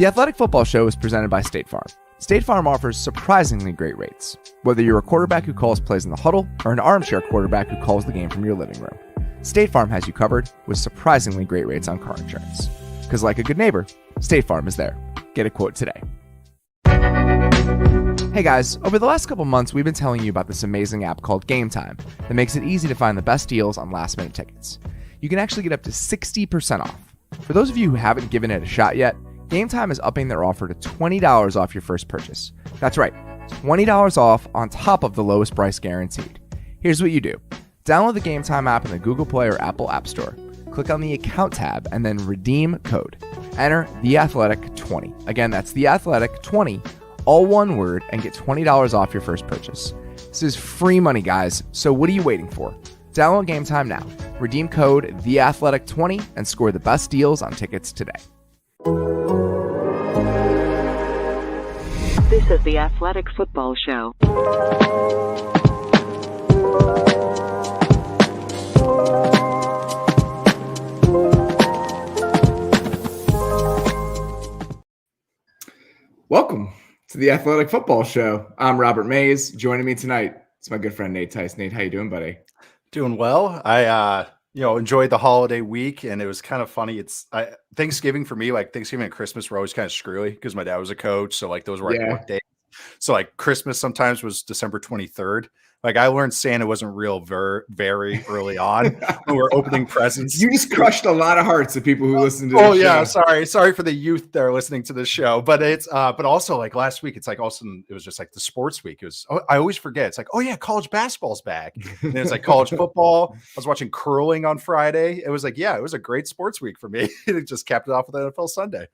The Athletic Football Show is presented by State Farm. State Farm offers surprisingly great rates. Whether you're a quarterback who calls plays in the huddle or an armchair quarterback who calls the game from your living room, State Farm has you covered with surprisingly great rates on car insurance. Because like a good neighbor, State Farm is there. Get a quote today. Hey guys, over the last couple months, we've been telling you about this amazing app called Game Time that makes it easy to find the best deals on last-minute tickets. You can actually get up to 60% off. For those of you who haven't given it a shot yet, Game Time is upping their offer to $20 off your first purchase. That's right, $20 off on top of the lowest price guaranteed. Here's what you do. Download the Game Time app in the Google Play or Apple App Store. Click on the Account tab and then redeem code. Enter TheAthletic20. Again, that's TheAthletic20, all one word, and get $20 off your first purchase. This is free money, guys, so what are you waiting for? Download Game Time now. Redeem code TheAthletic20 and score the best deals on tickets today. This is the Athletic Football Show. Welcome to the Athletic Football Show. I'm Robert Mays. Joining me tonight is my good friend Nate Tice. Nate, how you doing, buddy? Doing well. I enjoyed the holiday week, and it was kind of funny. Thanksgiving for me, like Thanksgiving and Christmas were always kind of screwy because my dad was a coach, so like those were like work days. So like Christmas sometimes was December 23rd. Like I learned Santa wasn't real very early on when we were opening presents. You just crushed a lot of hearts of people who listen to this show. Yeah, sorry for the youth that are listening to this show. But it's but also like last week, it's like also it was just like the sports week. It was I always forget. It's like, oh yeah, college basketball's back. And it's like college football. I was watching curling on Friday. It was like, yeah, it was a great sports week for me. It just capped it off with NFL Sunday.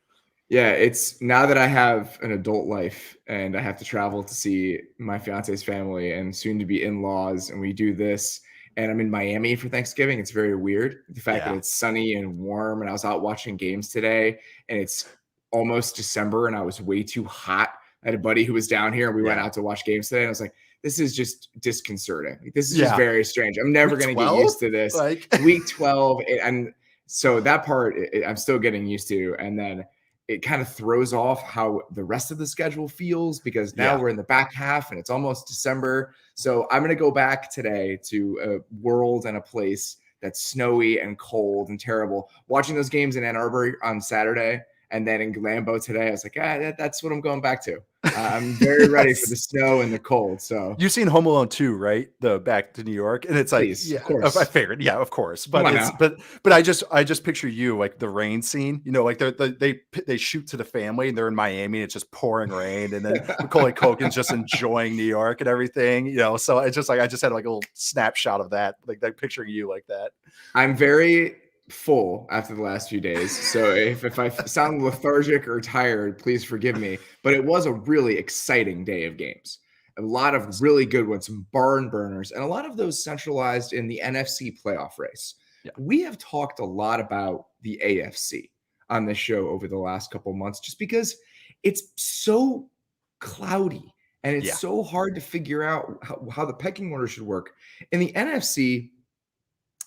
Yeah, it's now that I have an adult life and I have to travel to see my fiance's family and soon to be in-laws, and we do this, and I'm in Miami for Thanksgiving. It's very weird. The fact that it's sunny and warm, and I was out watching games today, and it's almost December, and I was way too hot. I had a buddy who was down here, and we went out to watch games today, and I was like, this is just disconcerting. This is just very strange. I'm never going to get used to this. Week 12, and so that part I'm still getting used to, and then it kind of throws off how the rest of the schedule feels because now we're in the back half and it's almost December. So I'm going to go back today to a world and a place that's snowy and cold and terrible. Watching those games in Ann Arbor on Saturday and then in Lambeau today, I was like, that's what I'm going back to. I'm very ready for the snow and the cold. So you've seen Home Alone 2, right? The Back to New York, and it's like, of course. I figured, of course. But I just picture you like the rain scene. You know, like they shoot to the family and they're in Miami and it's just pouring rain, and then Macaulay Culkin's just enjoying New York and everything. You know, so it's just like I just had like a little snapshot of that, like picturing you like that. I'm very full after the last few days, so if I sound lethargic or tired, please forgive me, but it was a really exciting day of games, a lot of really good ones, some barn burners, and a lot of those centralized in the NFC playoff race. We have talked a lot about the AFC on this show over the last couple months just because it's so cloudy and it's so hard to figure out how the pecking order should work. In the NFC,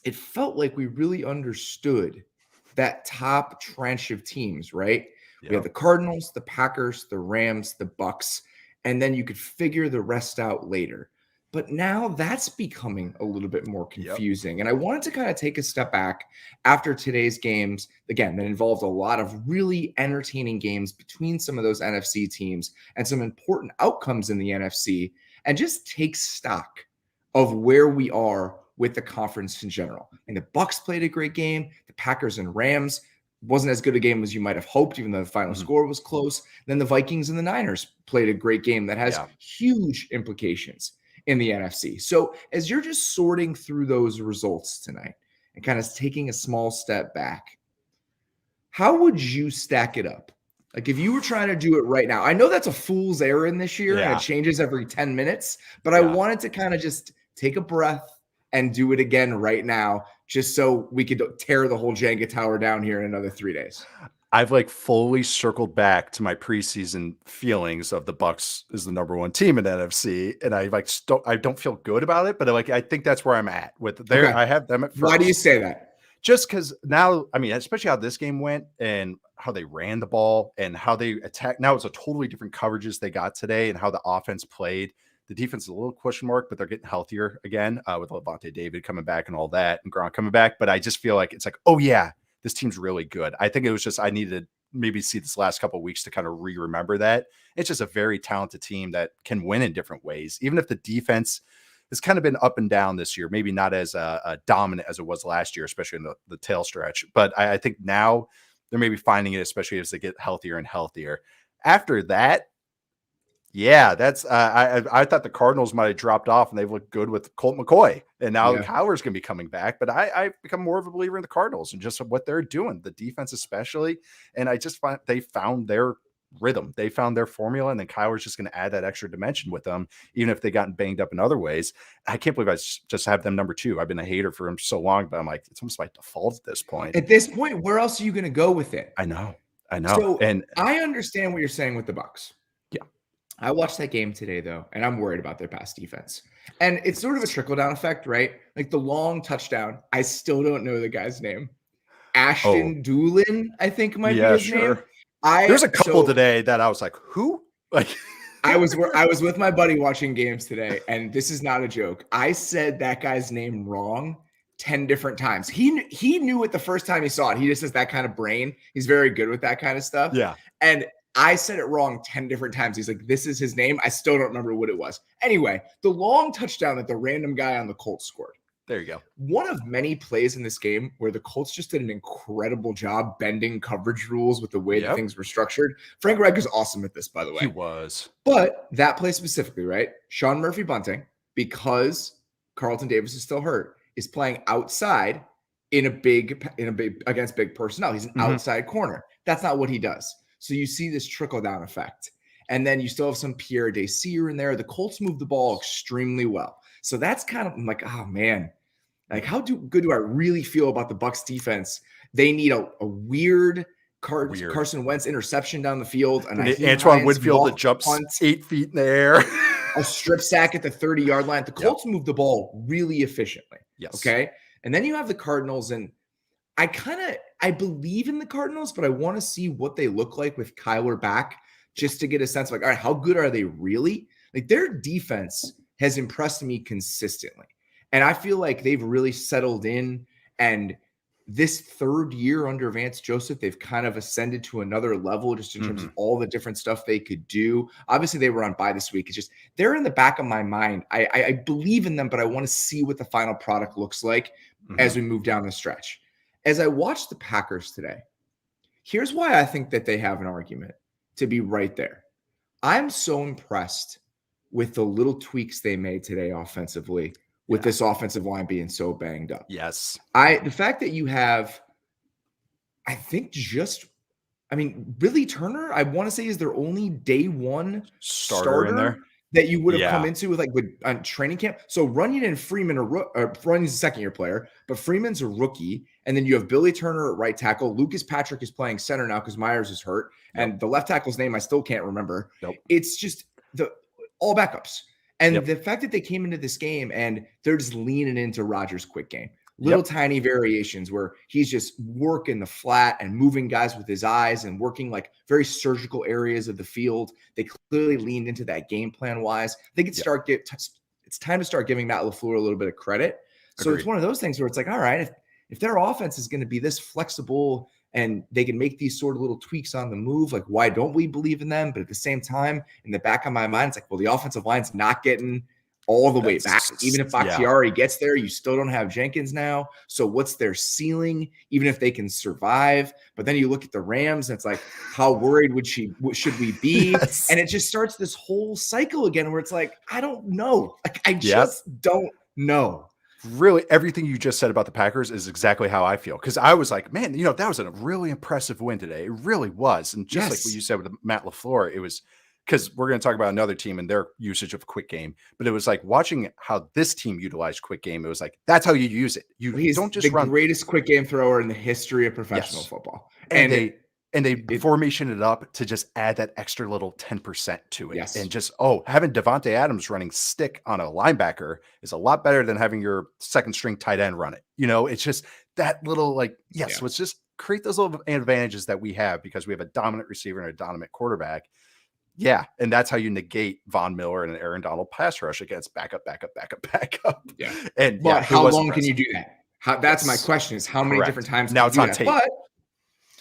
it felt like we really understood that top trench of teams, right? We have the Cardinals, the Packers, the Rams, the Bucks, and then you could figure the rest out later. But now that's becoming a little bit more confusing. And I wanted to kind of take a step back after today's games, again, that involved a lot of really entertaining games between some of those NFC teams and some important outcomes in the NFC, and just take stock of where we are with the conference in general. And the Bucks played a great game. The Packers and Rams wasn't as good a game as you might have hoped, even though the final score was close. Then the Vikings and the Niners played a great game that has huge implications in the NFC. So as you're just sorting through those results tonight and kind of taking a small step back, how would you stack it up? Like if you were trying to do it right now, I know that's a fool's errand this year and it changes every 10 minutes, but I wanted to kind of just take a breath and do it again right now, just so we could tear the whole Jenga tower down here in another 3 days. I've like fully circled back to my preseason feelings of the Bucks is the number one team in NFC, and I don't feel good about it, but I think that's where I'm at with there. I have them at first. Why do you say that? just because now, I mean, especially how this game went and how they ran the ball and how they attacked. Now it's a totally different coverages they got today and how the offense played. The defense is a little question mark, but they're getting healthier again with Levante David coming back and all that and Gronk coming back. But I just feel like it's like, oh yeah, this team's really good. I think it was just I needed to maybe see this last couple of weeks to kind of remember that. It's just a very talented team that can win in different ways, even if the defense has kind of been up and down this year, maybe not as dominant as it was last year, especially in the tail stretch. But I think now they're maybe finding it, especially as they get healthier and healthier. After that, yeah, that's I thought the Cardinals might have dropped off and they've looked good with Colt McCoy. And now the Cowboys can be coming back. But I've become more of a believer in the Cardinals and just what they're doing, the defense especially. And I just find they found their rhythm. They found their formula, and then Kyler's just going to add that extra dimension with them, even if they gotten banged up in other ways. I can't believe I just have them number 2. I've been a hater for him so long, but I'm like, it's almost like default at this point. At this point, where else are you going to go with it? I know. So, and I understand what you're saying with the Bucs. Yeah. I watched that game today, though, and I'm worried about their pass defense. And it's sort of a trickle-down effect, right? Like the long touchdown, I still don't know the guy's name. Ashton Doolin, I think might be his name. There's a couple today that I was like, who? Like I was with my buddy watching games today, and this is not a joke. I said that guy's name wrong 10 different times. He knew it the first time he saw it. He just has that kind of brain. He's very good with that kind of stuff. Yeah. And I said it wrong 10 different times. He's like, this is his name. I still don't remember what it was. Anyway, the long touchdown that the random guy on the Colts scored. There you go. One of many plays in this game where the Colts just did an incredible job bending coverage rules with the way that things were structured. Frank Reich is awesome at this, by the way. He was. But that play specifically, right? Sean Murphy Bunting, because Carlton Davis is still hurt, is playing outside in a big against big personnel. He's an outside corner. That's not what he does. So you see this trickle-down effect. And then you still have some Pierre Desir in there. The Colts move the ball extremely well. So that's kind of like, oh man, like how good do I really feel about the Bucs defense? They need a weird Carson Wentz interception down the field. And Antoine Winfield that jumps 8 feet in the air. A strip sack at the 30-yard line. The Colts move the ball really efficiently. Yes. Okay. And then you have the Cardinals, and I believe in the Cardinals, but I want to see what they look like with Kyler back just to get a sense of like, all right, how good are they really? Like their defense has impressed me consistently. And I feel like they've really settled in. And this third year under Vance Joseph, they've kind of ascended to another level just in terms of all the different stuff they could do. Obviously, they were on bye this week. It's just they're in the back of my mind. I believe in them, but I want to see what the final product looks like as we move down the stretch. As I watched the Packers today, here's why I think that they have an argument to be right there. I'm so impressed with the little tweaks they made today offensively with this offensive line being so banged up. Yes. The fact that you have, I think Billy Turner, I want to say is their only day one starter in there that you would have come into with on training camp. So Runyon and Freeman Runyon's a second-year player, but Freeman's a rookie. And then you have Billy Turner at right tackle. Lucas Patrick is playing center now because Myers is hurt. And the left tackle's name I still can't remember. It's just all backups. And the fact that they came into this game and they're just leaning into Rodgers' quick game. Little tiny variations where he's just working the flat and moving guys with his eyes and working like very surgical areas of the field. They clearly leaned into that game plan wise. I think it's time to start giving Matt LaFleur a little bit of credit. So it's one of those things where it's like, all right, if their offense is going to be this flexible and they can make these sort of little tweaks on the move, like why don't we believe in them? But at the same time, in the back of my mind, it's like, well, the offensive line's not getting all the way back. Even if Bakhtiari gets there, you still don't have Jenkins now. So what's their ceiling, even if they can survive? But then you look at the Rams and it's like, how worried should we be? And it just starts this whole cycle again where it's like, I don't know. Like, I just don't know. Really, everything you just said about the Packers is exactly how I feel. Because I was like, man, that was a really impressive win today. It really was. And just like what you said with Matt LaFleur, it was because we're going to talk about another team and their usage of quick game. But it was like watching how this team utilized quick game. It was like, that's how you use it. He's don't just run. Greatest quick game thrower in the history of professional football. And they formation it up to just add that extra little 10% to it. Yes. And just, having Devontae Adams running stick on a linebacker is a lot better than having your second string tight end run it. It's just that little let's just create those little advantages that we have because we have a dominant receiver and a dominant quarterback. Yeah, and that's how you negate Von Miller and an Aaron Donald pass rush against backup. Yeah. And but how long can you do that? That's my question is how many different times now can it's you on do that? tape. But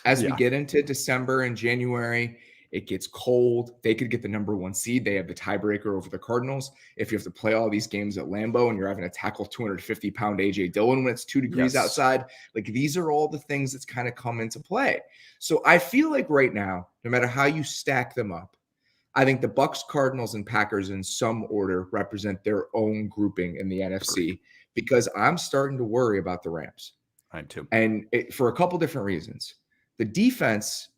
as we get into December and January, it gets cold. They could get the number 1 seed. They have the tiebreaker over the Cardinals. If you have to play all these games at Lambeau and you're having to tackle 250-pound A.J. Dillon when it's 2 degrees outside, like these are all the things that's kind of come into play. So I feel like right now, no matter how you stack them up, I think the Bucs, Cardinals, and Packers in some order represent their own grouping in the NFC because I'm starting to worry about the Rams. I'm too. And for a couple different reasons. The defense,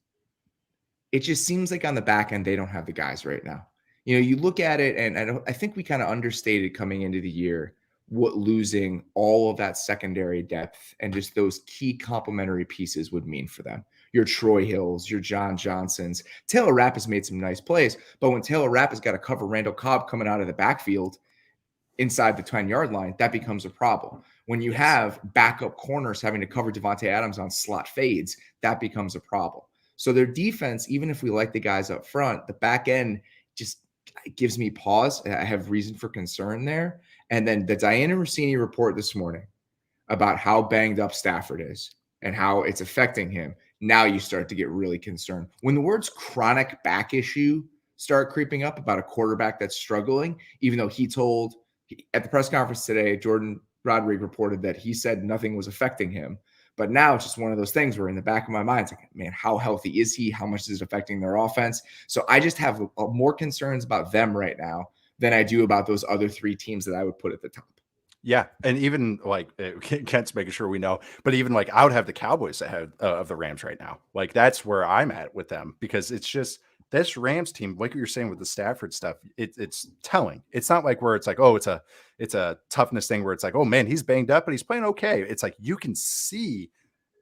it just seems like on the back end, they don't have the guys right now. You know, you look at it, and I think we kind of understated coming into the year what losing all of that secondary depth and just those key complementary pieces would mean for them. Your Troy Hills, your John Johnsons. Taylor Rapp has made some nice plays, but when Taylor Rapp has got to cover Randall Cobb coming out of the backfield inside the 10-yard line, that becomes a problem. When you have backup corners having to cover Devontae Adams on slot fades, that becomes a problem. So their defense, even if we like the guys up front, the back end just gives me pause. I have reason for concern there. And then the Diana Rossini report this morning about how banged up Stafford is and how it's affecting him. Now you start to get really concerned. When the words chronic back issue start creeping up about a quarterback that's struggling, even though he told at the press conference today, Jordan Rodriguez reported that he said nothing was affecting him. But now it's just one of those things where in the back of my mind, it's like, man, how healthy is he? How much is it affecting their offense? So I just have more concerns about them right now than I do about those other 3 teams that I would put at the top. Yeah, and even Kent's making sure we know, but even I would have the Cowboys ahead of the Rams right now. Like that's where I'm at with them because it's just this Rams team, like what you're saying with the Stafford stuff. It's telling. It's not like where it's like, oh, it's a toughness thing where it's like, oh man, he's banged up, but he's playing okay. It's like you can see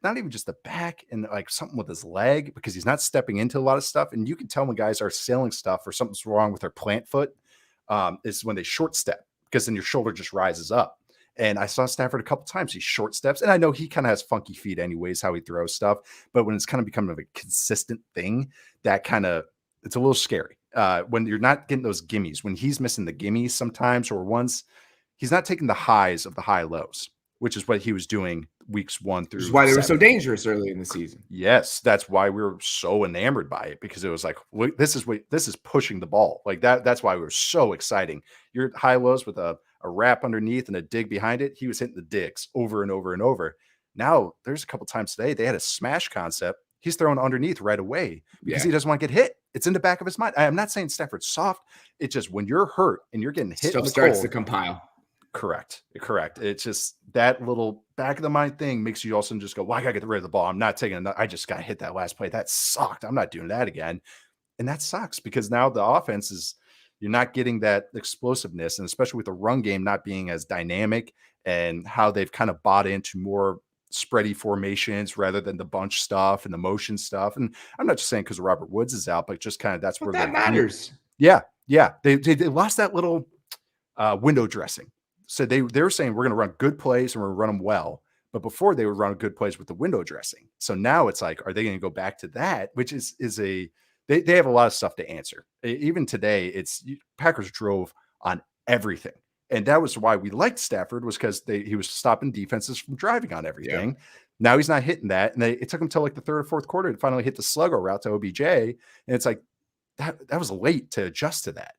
not even just the back and something with his leg because he's not stepping into a lot of stuff, and you can tell when guys are sailing stuff or something's wrong with their plant foot is when they short step. Because then your shoulder just rises up. And I saw Stafford a couple times. He short steps. And I know he kind of has funky feet anyways, how he throws stuff. But when it's kind of becoming a consistent thing, that it's a little scary. When you're not getting those gimmies, when he's missing the gimmies sometimes, or once he's not taking the highs of the high lows, which is what he was doing weeks 1 through. Which is why they were so dangerous early in the season. Yes, that's why we were so enamored by it because it was like this is pushing the ball like that. That's why we were so exciting. Your high lows with a wrap underneath and a dig behind it. He was hitting the digs over and over and over. Now there's a couple times today they had a smash concept. He's throwing underneath right away because he doesn't want to get hit. It's in the back of his mind. I'm not saying Stafford's soft. It's just when you're hurt and you're getting hit, stuff starts to compile. Correct. It's just that little back of the mind thing makes you also just go, well, I got to get rid of the ball. I'm not taking it. I just got hit that last play. That sucked. I'm not doing that again. And that sucks because now the offense is, you're not getting that explosiveness. And especially with the run game not being as dynamic and how they've kind of bought into more spready formations rather than the bunch stuff and the motion stuff. And I'm not just saying because Robert Woods is out, but just kind of that's where that matters. Yeah. They lost that little window dressing. So they were saying we're going to run good plays and we're going to run them well. But before they would run good plays with the window dressing. So now it's like, are they going to go back to that? Which they have a lot of stuff to answer. Even today, Packers drove on everything. And that was why we liked Stafford was because he was stopping defenses from driving on everything. Yeah. Now he's not hitting that. And it took him till like the 3rd or 4th quarter to finally hit the sluggo route to OBJ. And it's like, that was late to adjust to that.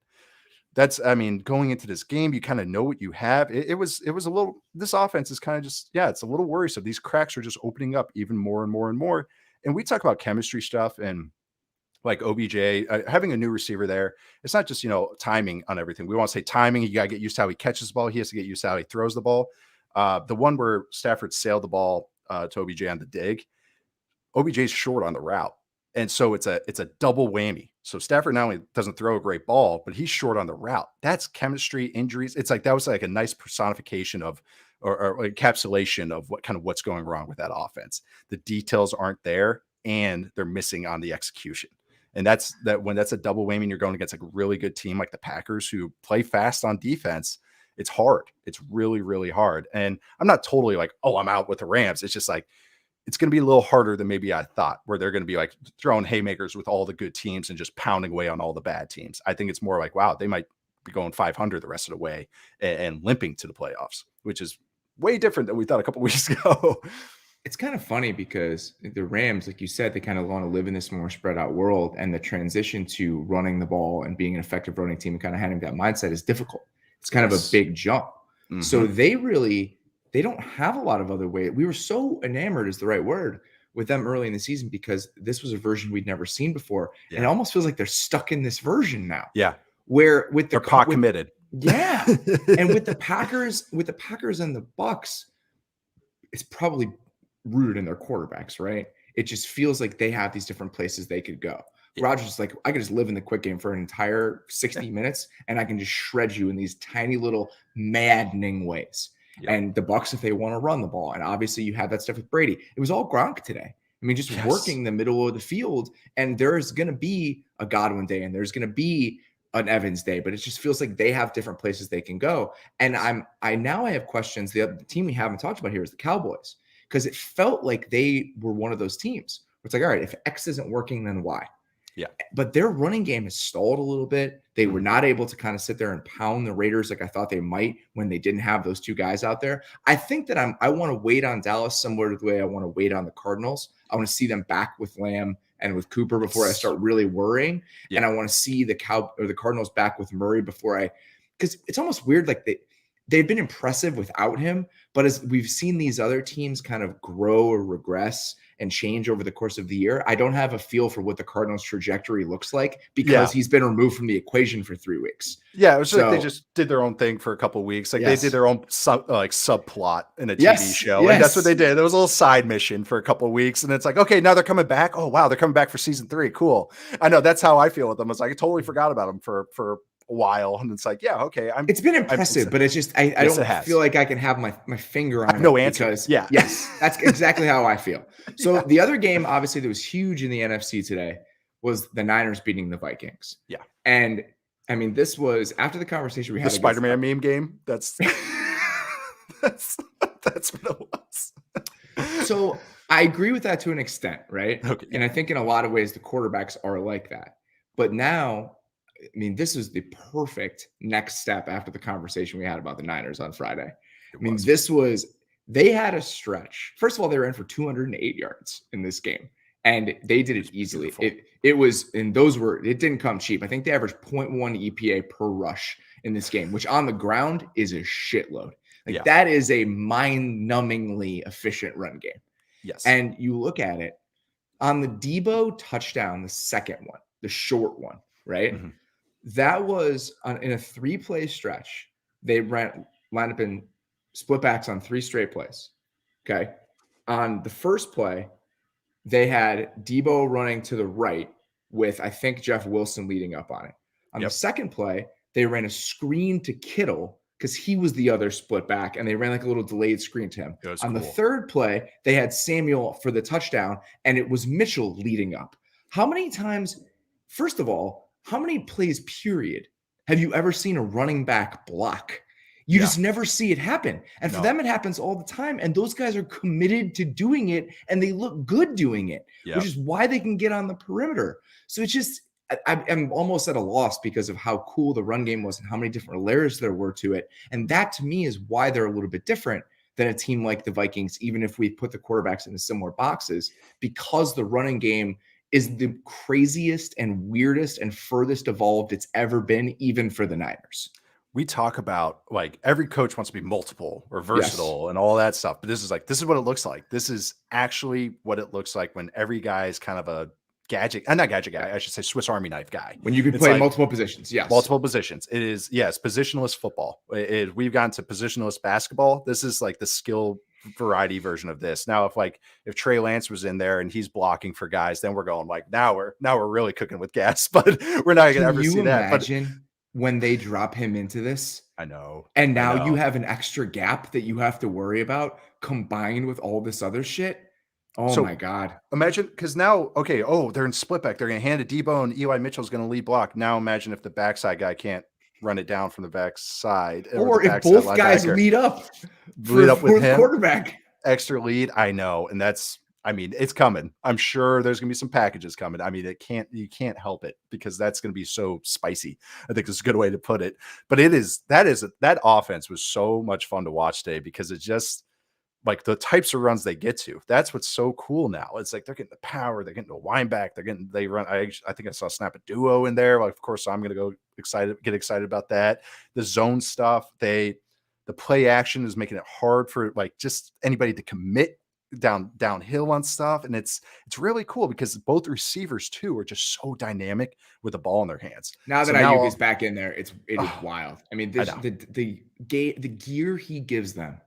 Going into this game, you kind of know what you have. It was a little, this offense is kind of just, it's a little worrisome. These cracks are just opening up even more and more and more. And we talk about chemistry stuff and like OBJ, having a new receiver there. It's not just, timing on everything. We want to say timing. You got to get used to how he catches the ball. He has to get used to how he throws the ball. The one where Stafford sailed the ball to OBJ on the dig, OBJ's short on the route. And so it's a double whammy. So Stafford not only doesn't throw a great ball, but he's short on the route. That's chemistry, injuries. It's like that was like a nice personification of or encapsulation of what's going wrong with that offense. The details aren't there and they're missing on the execution. And when that's a double whammy and you're going against like a really good team like the Packers who play fast on defense, It's hard. It's really, really hard. And I'm not totally like, oh, I'm out with the Rams. It's just like, it's going to be a little harder than maybe I thought, where they're going to be like throwing haymakers with all the good teams and just pounding away on all the bad teams. I think it's more like, wow, they might be going 500 the rest of the way and limping to the playoffs, which is way different than we thought a couple weeks ago. It's kind of funny because the Rams, like you said, they kind of want to live in this more spread out world, and the transition to running the ball and being an effective running team and kind of having that mindset is difficult. It's kind of a big jump. Mm-hmm. So they don't have a lot of other ways. We were so enamored is the right word with them early in the season because this was a version we'd never seen before. Yeah. And it almost feels like they're stuck in this version now. Yeah. Where with they're pot committed. Yeah. And with the Packers and the Bucks, it's probably rooted in their quarterbacks, right? It just feels like they have these different places they could go. Yeah. Rodgers is like, I could just live in the quick game for an entire 60 minutes and I can just shred you in these tiny little maddening ways. Yep. And the Bucks, if they want to run the ball, and obviously you have that stuff with Brady. It was all Gronk today. I mean, just working the middle of the field, and there's going to be a Godwin day, and there's going to be an Evans day, but it just feels like they have different places they can go. And I have questions. The team we haven't talked about here is the Cowboys, because it felt like they were one of those teams. It's like, all right, if X isn't working, then Y. Yeah. But their running game has stalled a little bit. They were not able to kind of sit there and pound the Raiders like I thought they might when they didn't have those two guys out there. I think that I want to wait on Dallas similar to the way I want to wait on the Cardinals. I want to see them back with Lamb and with Cooper before I start really worrying. Yeah. And I want to see the Cardinals back with Murray because it's almost weird. Like they've been impressive without him, but as we've seen these other teams kind of grow or regress and change over the course of the year, I don't have a feel for what the Cardinals' trajectory looks like because he's been removed from the equation for 3 weeks. Yeah, it was like they just did their own thing for a couple of weeks. Like they did their own subplot in a TV show. Like that's what they did. There was a little side mission for a couple of weeks, and it's like, okay, now they're coming back. Oh wow, they're coming back for season 3. Cool. I know that's how I feel with them. It's like I totally forgot about them for a while, and it's like, yeah, okay. It's been impressive, but it's just I don't feel like I can have my finger on it. No answer. Because, yes, that's exactly how I feel. So the other game, obviously, that was huge in the NFC today was the Niners beating the Vikings. Yeah, and I mean, this was after the conversation we had. The Spider-Man meme game. That's that's what it was. So I agree with that to an extent, right? Okay. And I think in a lot of ways the quarterbacks are like that, but now. I mean, this is the perfect next step after the conversation we had about the Niners on Friday. They had a stretch. First of all, they were in for 208 yards in this game, and they did it easily. It didn't come cheap. I think they averaged 0.1 EPA per rush in this game, which on the ground is a shitload. That is a mind-numbingly efficient run game. Yes. And you look at it on the Deebo touchdown, the second one, the short one, right? Mm-hmm. That was in a 3-play stretch. They lined up in split backs on 3 straight plays. Okay. On the first play, they had Deebo running to the right with, I think, Jeff Wilson leading up on it. On the second play, they ran a screen to Kittle because he was the other split back, and they ran like a little delayed screen to him. On the third play, they had Samuel for the touchdown, and it was Mitchell leading up. How many times, first of all, how many plays, period, have you ever seen a running back block? You just never see it happen. And for them, it happens all the time. And those guys are committed to doing it, and they look good doing it, which is why they can get on the perimeter. So it's just, I'm almost at a loss because of how cool the run game was and how many different layers there were to it. And that, to me, is why they're a little bit different than a team like the Vikings, even if we put the quarterbacks in similar boxes, because the running game is the craziest and weirdest and furthest evolved it's ever been, even for the Niners. We talk about like every coach wants to be multiple or versatile and all that stuff, but this is what it looks like. This is actually what it looks like when every guy is kind of a not gadget guy, I should say Swiss Army knife guy. When you can play multiple positions. Yes. Multiple positions. It is, positionless football. We've gotten to positionless basketball. This is like the skill variety version of this. Now, if Trey Lance was in there and he's blocking for guys, then we're going like, now we're really cooking with gas, but we're not going to ever see that. Imagine when they drop him into this? I know. And now you have an extra gap that you have to worry about combined with all this other shit. Oh my God. Imagine, because now, they're in split back. They're going to hand it Deebo, and Eli Mitchell's going to lead block. Now imagine if the backside guy can't run it down from the back side. Or the if both guys lead up for lead up with fourth him, quarterback. extra lead. I know. And it's coming. I'm sure there's going to be some packages coming. I mean, you can't help it because that's going to be so spicy. I think it's a good way to put it. But that offense was so much fun to watch today because it's just like the types of runs they get to. That's what's so cool now. It's like they're getting the power, they're getting the wind back, they run. I think I saw snap a duo in there. Like, of course, I'm going to get excited about that. The zone stuff, the play action is making it hard for like just anybody to commit downhill on stuff, and it's really cool because both receivers too are just so dynamic with the ball in their hands. Now that Ayuk is back in there, it is wild. I mean, the gear he gives them,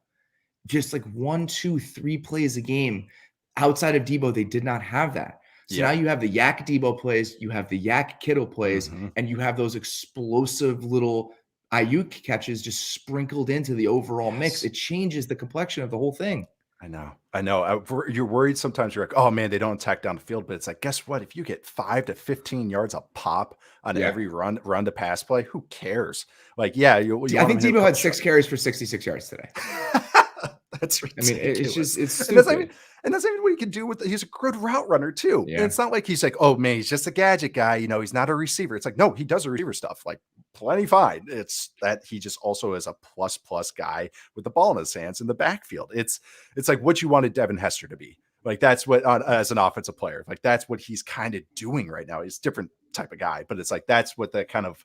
just like 1, 2, 3 plays a game. Outside of Deebo, they did not have that. So now you have the Yak Deebo plays, you have the Yak Kittle plays, and you have those explosive little Ayuk catches just sprinkled into the overall mix. It changes the complexion of the whole thing. I know. You're worried sometimes. You're like, oh man, they don't attack down the field. But it's like, guess what? If you get 5 to 15 yards a pop on every run to pass play, who cares? Like, I think Deebo had 6 carries for 66 yards today. That's ridiculous. I mean, it's stupid. And that's even what he can do he's a good route runner too. Yeah. And it's not like he's like, oh man, he's just a gadget guy. He's not a receiver. It's like, no, he does the receiver stuff like plenty fine. It's that he just also is a plus guy with the ball in his hands in the backfield. It's like what you wanted Devin Hester to be. Like that's what as an offensive player, like that's what he's kind of doing right now. He's a different type of guy, but it's like that's what that kind of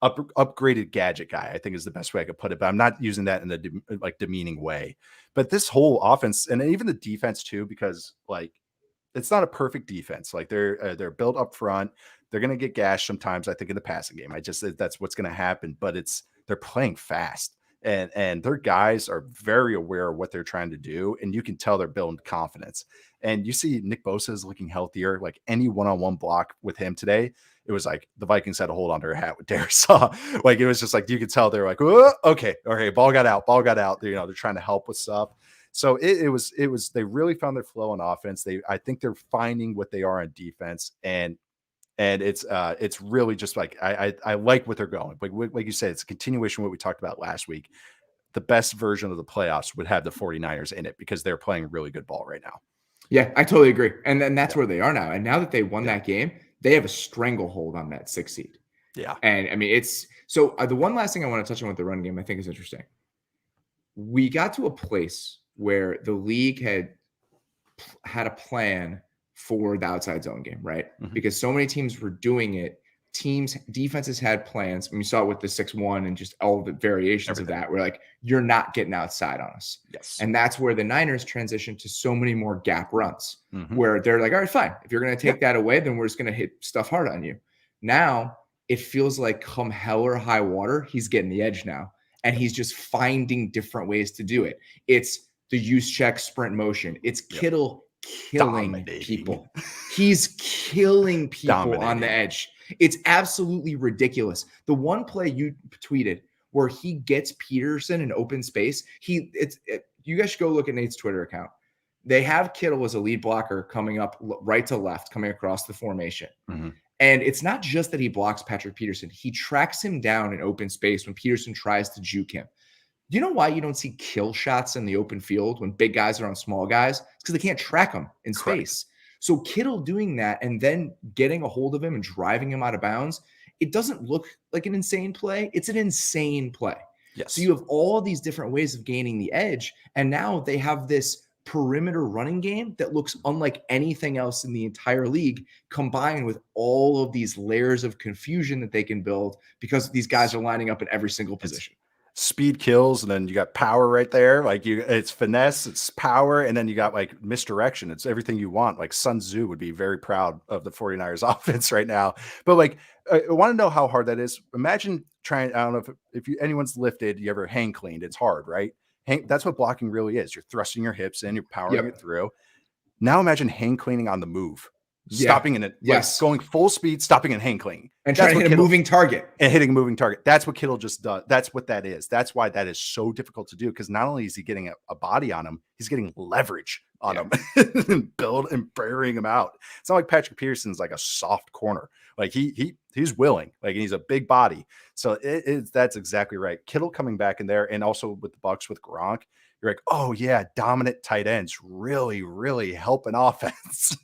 upgraded gadget guy, I think is the best way I could put it, but I'm not using that in a demeaning way. But this whole offense and even the defense too, because like it's not a perfect defense. Like they're built up front. They're going to get gashed sometimes. I think in the passing game, that's what's going to happen. But they're playing fast and their guys are very aware of what they're trying to do, and you can tell they're building confidence. And you see Nick Bosa is looking healthier. Like any one-on-one block with him today, it was like the Vikings had to hold on to their hat with Darisaw. Like it was just like you could tell they're like, oh, okay, ball got out. They're trying to help with stuff. So it was they really found their flow on offense. I think they're finding what they are on defense, and it's really just like I like what they're going. Like you said, it's a continuation of what we talked about last week. The best version of the playoffs would have the 49ers in it because they're playing really good ball right now. Yeah, I totally agree. And then that's where they are now. And now that they won that game, they have a stranglehold on that 6 seed. Yeah. And I mean, it's so the one last thing I want to touch on with the run game, I think is interesting. We got to a place where the league had a plan for the outside zone game, right? Mm-hmm. Because so many teams were doing it. Defenses had plans. And we saw it with the 6-1 and just all the variations of that. We're like, you're not getting outside on us. Yes. And that's where the Niners transitioned to so many more gap runs, where they're like, all right, fine. If you're going to take that away, then we're just going to hit stuff hard on you. Now it feels like come hell or high water, he's getting the edge now. And he's just finding different ways to do it. It's the use check sprint motion. It's Kittle killing people. He's killing people on the edge. It's absolutely ridiculous. The one play you tweeted where he gets Peterson in open space, you guys should go look at Nate's Twitter account. They have Kittle as a lead blocker coming up right to left, coming across the formation. Mm-hmm. And it's not just that he blocks Patrick Peterson. He tracks him down in open space when Peterson tries to juke him. Do you know why you don't see kill shots in the open field when big guys are on small guys? It's because they can't track them in space. So Kittle doing that and then getting a hold of him and driving him out of bounds, it doesn't look like an insane play. It's an insane play. Yes. So you have all these different ways of gaining the edge. And now they have this perimeter running game that looks unlike anything else in the entire league, combined with all of these layers of confusion that they can build because these guys are lining up in every single position. Speed kills, and then you got power right there. Like it's finesse, it's power, and then you got like misdirection. It's everything you want. Like Sun Tzu would be very proud of the 49ers offense right now. But like, I want to know how hard that is. Imagine trying, I don't know if anyone's lifted, you ever hang cleaned. It's hard, right? That's what blocking really is. You're thrusting your hips in, you're powering it through. Now imagine hang cleaning on the move. stopping in it, going full speed, stopping and hang clinging. And trying to hit a moving target. And hitting a moving target. That's what Kittle just does. That's what that is. That's why that is so difficult to do, because not only is he getting a body on him, he's getting leverage on him and burying him out. It's not like Patrick Peterson's like a soft corner. Like he's willing, like, and he's a big body. So that's exactly right. Kittle coming back in there, and also with the Bucs with Gronk, you're like, oh yeah, dominant tight ends really, really help an offense.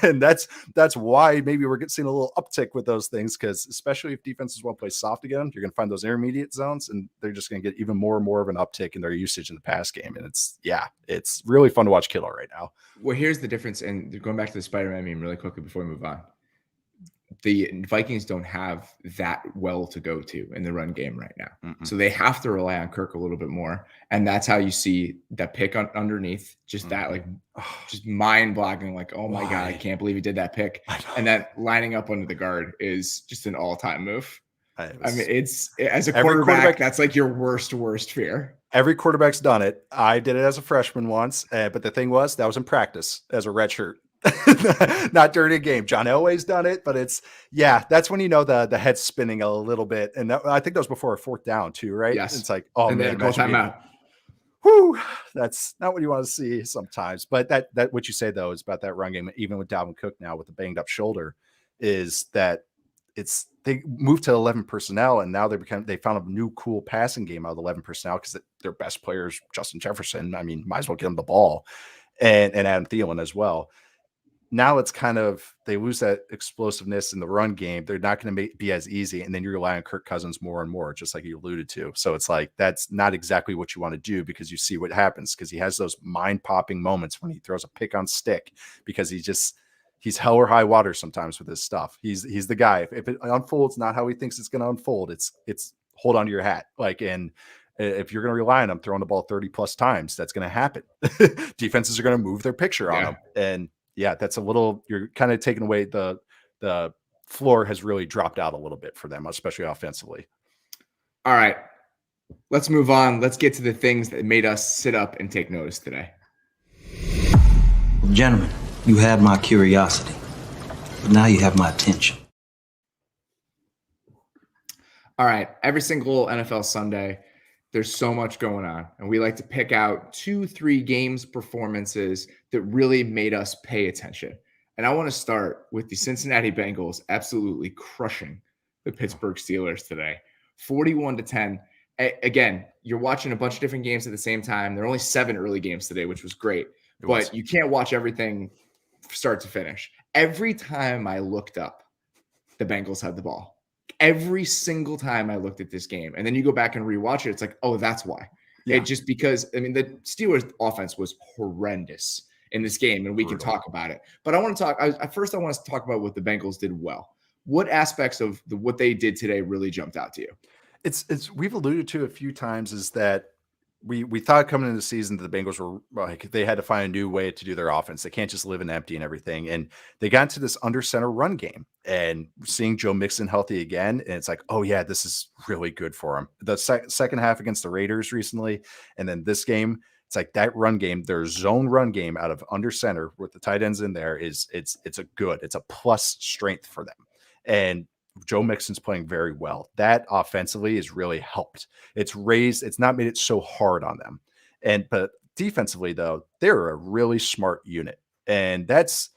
And that's why maybe we're seeing a little uptick with those things, because especially if defenses want to play soft again, you're going to find those intermediate zones, and they're just going to get even more and more of an uptick in their usage in the pass game. And it's really fun to watch Kittle right now. Well, here's the difference, and going back to the Spider-Man meme really quickly before we move on. The Vikings don't have that well to go to in the run game right now. Mm-mm. So they have to rely on Kirk a little bit more. And that's how you see that pick underneath, just that, like, just mind-boggling, like, oh my God, I can't believe he did that pick. And that lining up under the guard is just an all-time move. I mean, it's, as a quarterback, that's like your worst fear. Every quarterback's done it. I did it as a freshman once, but the thing was, that was in practice as a redshirt. Not during a game. John Elway's done it, but that's when you know the head's spinning a little bit. And I think that was before a fourth down too, right? Yes. It's like, oh, and man, then time out. Whew, that's not what you want to see sometimes. But that what you say though is about that run game, even with Dalvin Cook now with the banged up shoulder, is that they moved to 11 personnel, and now they found a new cool passing game out of 11 personnel, because their best players, Justin Jefferson, I mean, might as well get him the ball, and Adam Thielen as well. Now it's kind of, they lose that explosiveness in the run game. They're not going to be as easy. And then you rely on Kirk Cousins more and more, just like you alluded to. So it's like, that's not exactly what you want to do, because you see what happens, because he has those mind popping moments when he throws a pick on stick, because he's hell or high water sometimes with his stuff. He's the guy. If it unfolds not how he thinks it's going to unfold, it's hold on to your hat. Like, and if you're going to rely on him throwing the ball 30 plus times, that's going to happen. Defenses are going to move their picture on him. And that's a little, you're kind of taking away the floor has really dropped out a little bit for them, especially offensively. All right, let's move on. Let's get to the things that made us sit up and take notice today. Gentlemen, you had my curiosity, but now you have my attention. All right, every single NFL Sunday, there's so much going on, and we like to pick out 2-3 games performances that really made us pay attention. And I want to start with the Cincinnati Bengals absolutely crushing the Pittsburgh Steelers today, 41-10. Again, you're watching a bunch of different games at the same time. There are only 7 early games today, which was great, but you can't watch everything start to finish. Every time I looked up, the Bengals had the ball. Every single time I looked at this game, and then you go back and rewatch it, it's like, oh, that's why. Yeah. It just because, I mean, the Steelers offense was horrendous in this game, and we can talk about it. But I want to talk, first I want to talk about what the Bengals did well. What aspects of what they did today really jumped out to you? It's we've alluded to a few times, is that we thought coming into the season that the Bengals were like, they had to find a new way to do their offense. They can't just live in empty and everything. And they got into this under center run game, and seeing Joe Mixon healthy again. And it's like, oh yeah, this is really good for him. The second half against the Raiders recently, and then this game, it's like that run game, their zone run game out of under center with the tight ends in there it's a plus strength for them. And Joe Mixon's playing very well. That offensively has really helped. It's not made it so hard on them. But defensively though, they're a really smart unit. And it's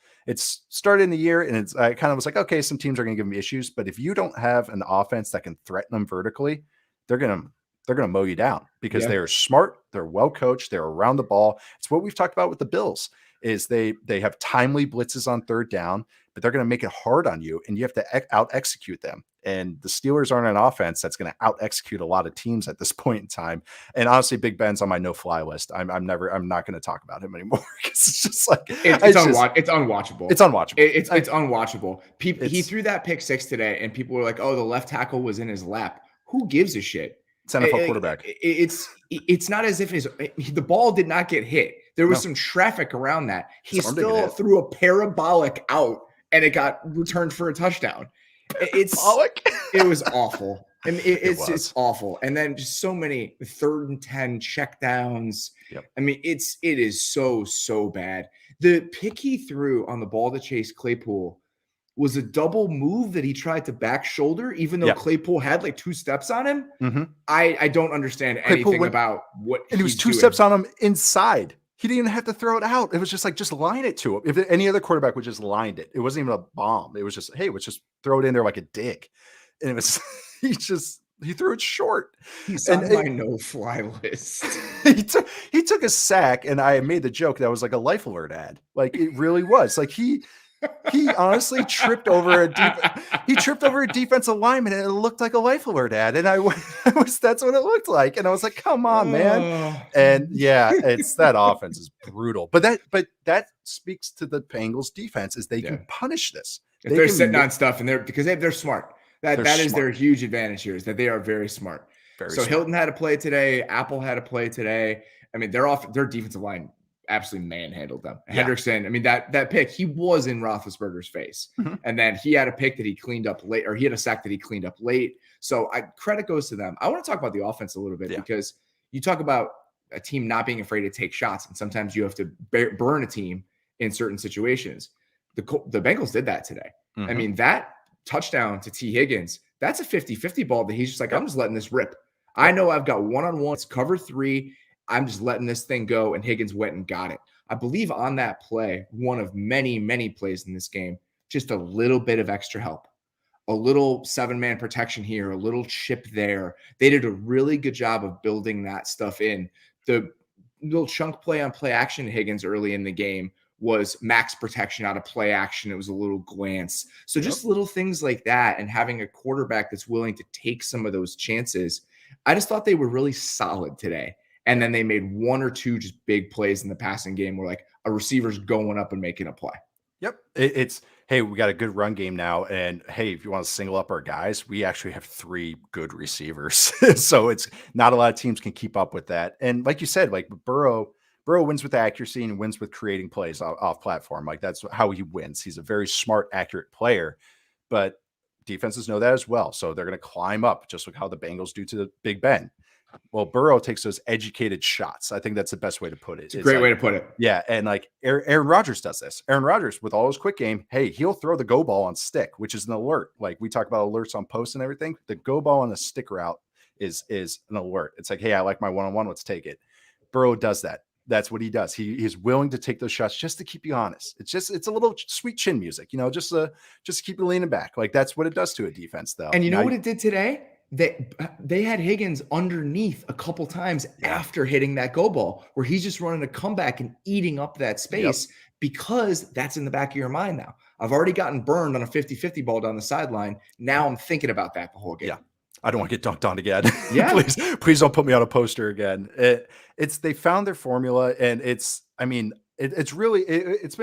started in the year, and I kind of was like, okay, some teams are going to give them issues, but if you don't have an offense that can threaten them vertically, they're going to mow you down, because they're smart, they're well coached, they're around the ball. It's what we've talked about with the Bills, is they have timely blitzes on third down, but they're going to make it hard on you, and you have to out execute them. And the Steelers aren't an offense that's going to out execute a lot of teams at this point in time. And honestly, Big Ben's on my no fly list. I'm not going to talk about him anymore, because it's just like it's unwatchable. It's unwatchable. It's unwatchable. He threw that pick 6 today, and people were like, "Oh, the left tackle was in his lap." Who gives a shit? It's NFL quarterback. It's not as if the ball did not get hit. There was some traffic around that. He still threw a parabolic out, and it got returned for a touchdout. It was awful. And it's awful. And then just so many 3rd and 10 check downs. Yep. I mean, it is so bad. The pick he threw on the ball to Chase Claypool was a double move that he tried to back shoulder, even though Claypool had like 2 steps on him. Mm-hmm. I don't understand anything about what and it was 2 steps on him inside. He didn't even have to throw it out. It was just like, just line it to him. If any other quarterback would just lined it, it wasn't even a bomb. It was just, hey, let's just throw it in there like a dig. And it was, he threw it short. He's on my no-fly list. he took a sack, and I made the joke that was like a Life Alert ad. Like, it really was. Like, he honestly tripped over a defensive lineman, and it looked like a Life Alert ad. And that's what it looked like. And I was like, come on, man. And yeah, it's that offense is brutal. But that speaks to the Bengals defense, is they can punish this. If they're sitting on stuff, and they're smart. That is their huge advantage here, is that they are very smart. Hilton had a play today. Apple had a play today. I mean, their defensive line absolutely manhandled them. Yeah. Hendrickson, I mean, that pick, he was in Roethlisberger's face. Mm-hmm. And then he had a pick that he cleaned up late, or he had a sack that he cleaned up late. So credit goes to them. I want to talk about the offense a little bit, because you talk about a team not being afraid to take shots, and sometimes you have to burn a team in certain situations. The Bengals did that today. Mm-hmm. I mean, that touchdown to T. Higgins, that's a 50-50 ball that he's just like, I'm just letting this rip. I know I've got one-on-one, it's cover 3. I'm just letting this thing go, and Higgins went and got it. I believe on that play, one of many, many plays in this game, just a little bit of extra help, a little 7-man protection here, a little chip there. They did a really good job of building that stuff in. The little chunk play on play action Higgins early in the game was max protection out of play action. It was a little glance. So just little things like that, and having a quarterback that's willing to take some of those chances. I just thought they were really solid today. And then they made 1 or 2 just big plays in the passing game where like a receiver's going up and making a play. Yep. It's, hey, we got a good run game now. And hey, if you want to single up our guys, we actually have 3 good receivers. So it's not a lot of teams can keep up with that. And like you said, like Burrow wins with accuracy and wins with creating plays off platform. Like, that's how he wins. He's a very smart, accurate player, but defenses know that as well. So they're going to climb up, just like how the Bengals do to Big Ben. Well, Burrow takes those educated shots. I think that's the best way to put it. It's a great way to put it. Yeah. And like Aaron Rodgers does this. Aaron Rodgers, with all his quick game, hey, he'll throw the go ball on stick, which is an alert. Like, we talk about alerts on posts and everything. The go ball on the stick route is an alert. It's like, hey, I like my one-on-one. Let's take it. Burrow does that. That's what he does. He's willing to take those shots just to keep you honest. It's a little sweet chin music, just to keep you leaning back. Like, that's what it does to a defense, though. And you know what it did today? They had Higgins underneath a couple times after hitting that go ball, where he's just running a comeback and eating up that space, because that's in the back of your mind now. I've already gotten burned on a 50-50 ball down the sideline. Now I'm thinking about that the whole game. Yeah. I don't want to get dunked on again. Yeah. please don't put me on a poster again. They found their formula, and it's been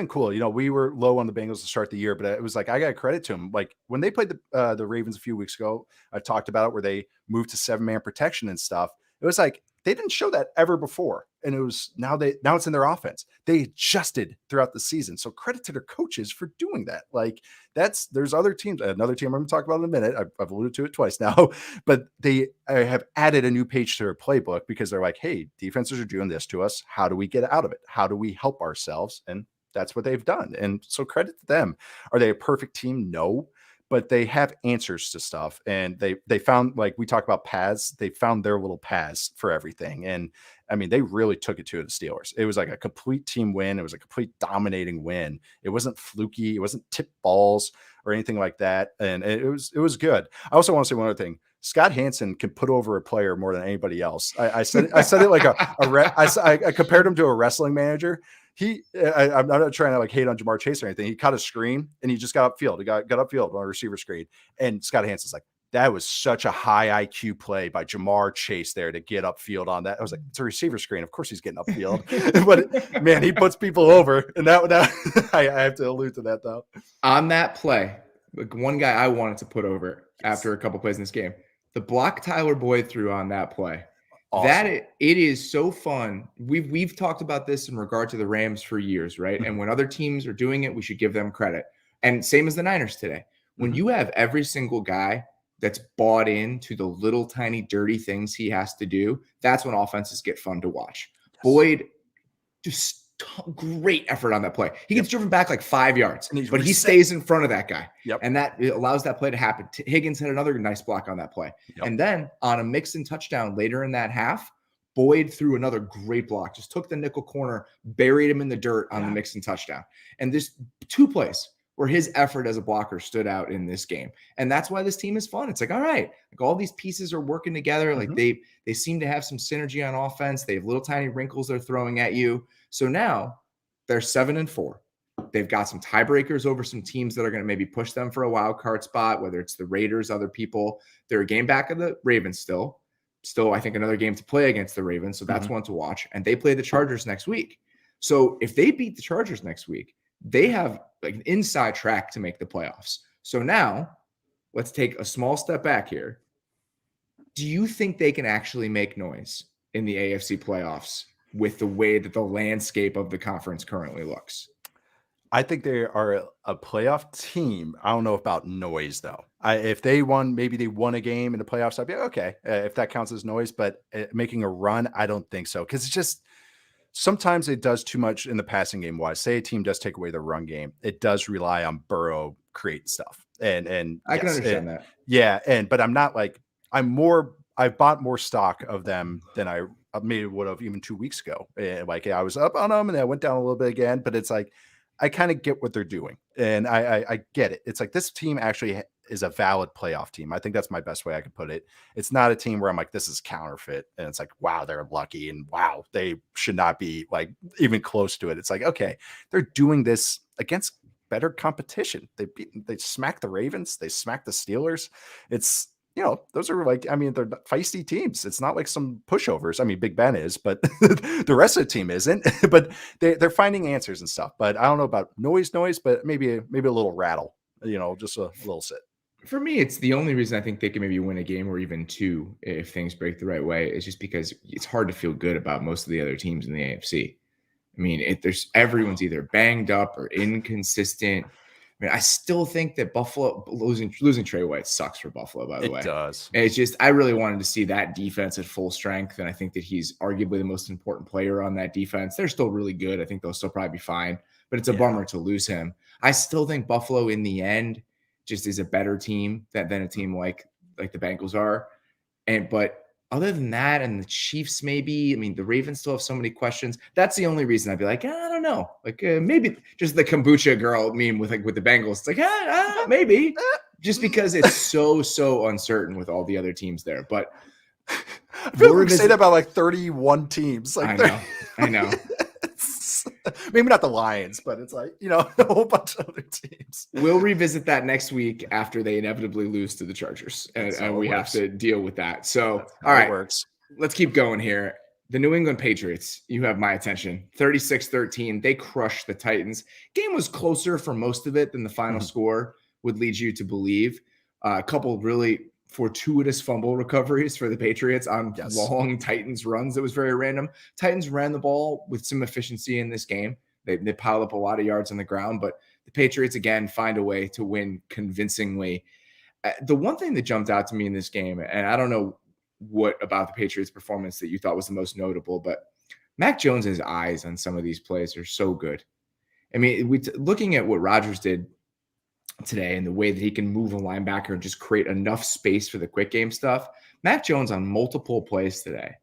cool. We were low on the Bengals to start the year, but it was like, I got credit to them. Like, when they played the Ravens a few weeks ago, I talked about it, where they moved to 7-man protection and stuff. It was like, they didn't show that ever before. And it was now it's in their offense. They adjusted throughout the season. So credit to their coaches for doing that. Like, there's other teams, another team I'm going to talk about in a minute. I've alluded to it twice now, but they have added a new page to their playbook, because they're like, hey, defenses are doing this to us. How do we get out of it? How do we help ourselves? And that's what they've done. And so credit to them. Are they a perfect team? No. But they have answers to stuff, and they found, like we talk about paths, they found their little paths for everything. And I mean, they really took it to the Steelers. It was like a complete team win. It was a complete dominating win. It wasn't fluky. It wasn't tip balls or anything like that. And it was good. I also want to say one other thing. Scott Hansen can put over a player more than anybody else. I said it like I compared him to a wrestling manager. I'm not trying to like hate on Jamar Chase or anything. He caught a screen and he just got upfield. He got upfield on a receiver screen. And Scott Hansen's like, that was such a high IQ play by Jamar Chase there to get upfield on that. I was like, it's a receiver screen. Of course he's getting upfield. But man, he puts people over. And that I have to allude to that, though. On that play, like, one guy I wanted to put over after a couple plays in this game, the block Tyler Boyd threw on that play. Awesome. That it is so fun. We've talked about this in regard to the Rams for years, right? Mm-hmm. And when other teams are doing it, we should give them credit. And same as the Niners today. When you have every single guy that's bought into the little tiny dirty things he has to do, that's when offenses get fun to watch. Yes. Boyd just great effort on that play. He gets driven back like 5 yards, but he reset. stays in front of that guy. Yep. And that allows that play to happen. Higgins had another nice block on that play. Yep. And then on a Mixon touchdown later in that half, Boyd threw another great block, just took the nickel corner, buried him in the dirt on the Mixon touchdown. And there's 2 plays where his effort as a blocker stood out in this game. And that's why this team is fun. It's like, all right, like all these pieces are working together. Like they seem to have some synergy on offense. They have little tiny wrinkles they're throwing at you. So now they're 7-4. They've got some tiebreakers over some teams that are going to maybe push them for a wild card spot, whether it's the Raiders, other people. They're a game back of the Ravens still. Still, I think another game to play against the Ravens. So that's one to watch. And they play the Chargers next week. So if they beat the Chargers next week, they have like an inside track to make the playoffs. So now let's take a small step back here. Do you think they can actually make noise in the AFC playoffs with the way that the landscape of the conference currently looks? I think they are a playoff team. I don't know about noise, though. If they won, maybe they won a game in the playoffs, I'd be okay if that counts as noise. But making a run, I don't think so. Because it's just sometimes it does too much in the passing game wise. Say a team does take away the run game. It does rely on Burrow create stuff. And I can understand that. Yeah. But I'm not like, I bought more stock of them than I maybe would have even 2 weeks ago. Like I was up on them and I went down a little bit again. But it's like, I kind of get what they're doing. And I get it. It's like this team actually is a valid playoff team. I think that's my best way I could put it. It's not a team where I'm like, this is counterfeit. And it's like, wow, they're lucky. And wow, they should not be like even close to it. It's like, okay, they're doing this against better competition. They smacked the Ravens. They smacked the Steelers. It's, those are like, I mean, they're feisty teams. It's not like some pushovers. I mean, Big Ben is, but the rest of the team isn't. But they're finding answers and stuff. But I don't know about noise, but maybe a little rattle, just a little sit. For me, it's the only reason I think they can maybe win a game or even 2 if things break the right way is just because it's hard to feel good about most of the other teams in the AFC. I mean, everyone's either banged up or inconsistent. I mean, I still think that Buffalo losing Trey White sucks for Buffalo, by the way. It does. And it's just, I really wanted to see that defense at full strength. And I think that he's arguably the most important player on that defense. They're still really good. I think they'll still probably be fine, but it's a bummer to lose him. I still think Buffalo in the end just is a better team than a team like the Bengals are. But other than that, and the Chiefs, maybe, I mean, the Ravens still have so many questions. That's the only reason I'd be like, I don't know. Like maybe just the kombucha girl meme with the Bengals. It's like, maybe just because it's so uncertain with all the other teams there. But I feel like we say that about like 31 teams. Like I know. Maybe not the Lions, but it's like, a whole bunch of other teams. We'll revisit that next week after they inevitably lose to the Chargers. And we have to deal with that. So, all right, let's keep going here. The New England Patriots, you have my attention. 36-13. They crushed the Titans. Game was closer for most of it than the final score would lead you to believe. A couple really fortuitous fumble recoveries for the Patriots on long Titans runs. It was very random. Titans ran the ball with some efficiency in this game. They piled up a lot of yards on the ground, but the Patriots, again, find a way to win convincingly. The one thing that jumped out to me in this game, and I don't know what about the Patriots' performance that you thought was the most notable, but Mac Jones's eyes on some of these plays are so good. I mean, looking at what Rodgers did today and the way that he can move a linebacker and just create enough space for the quick game stuff. Mac Jones on multiple plays today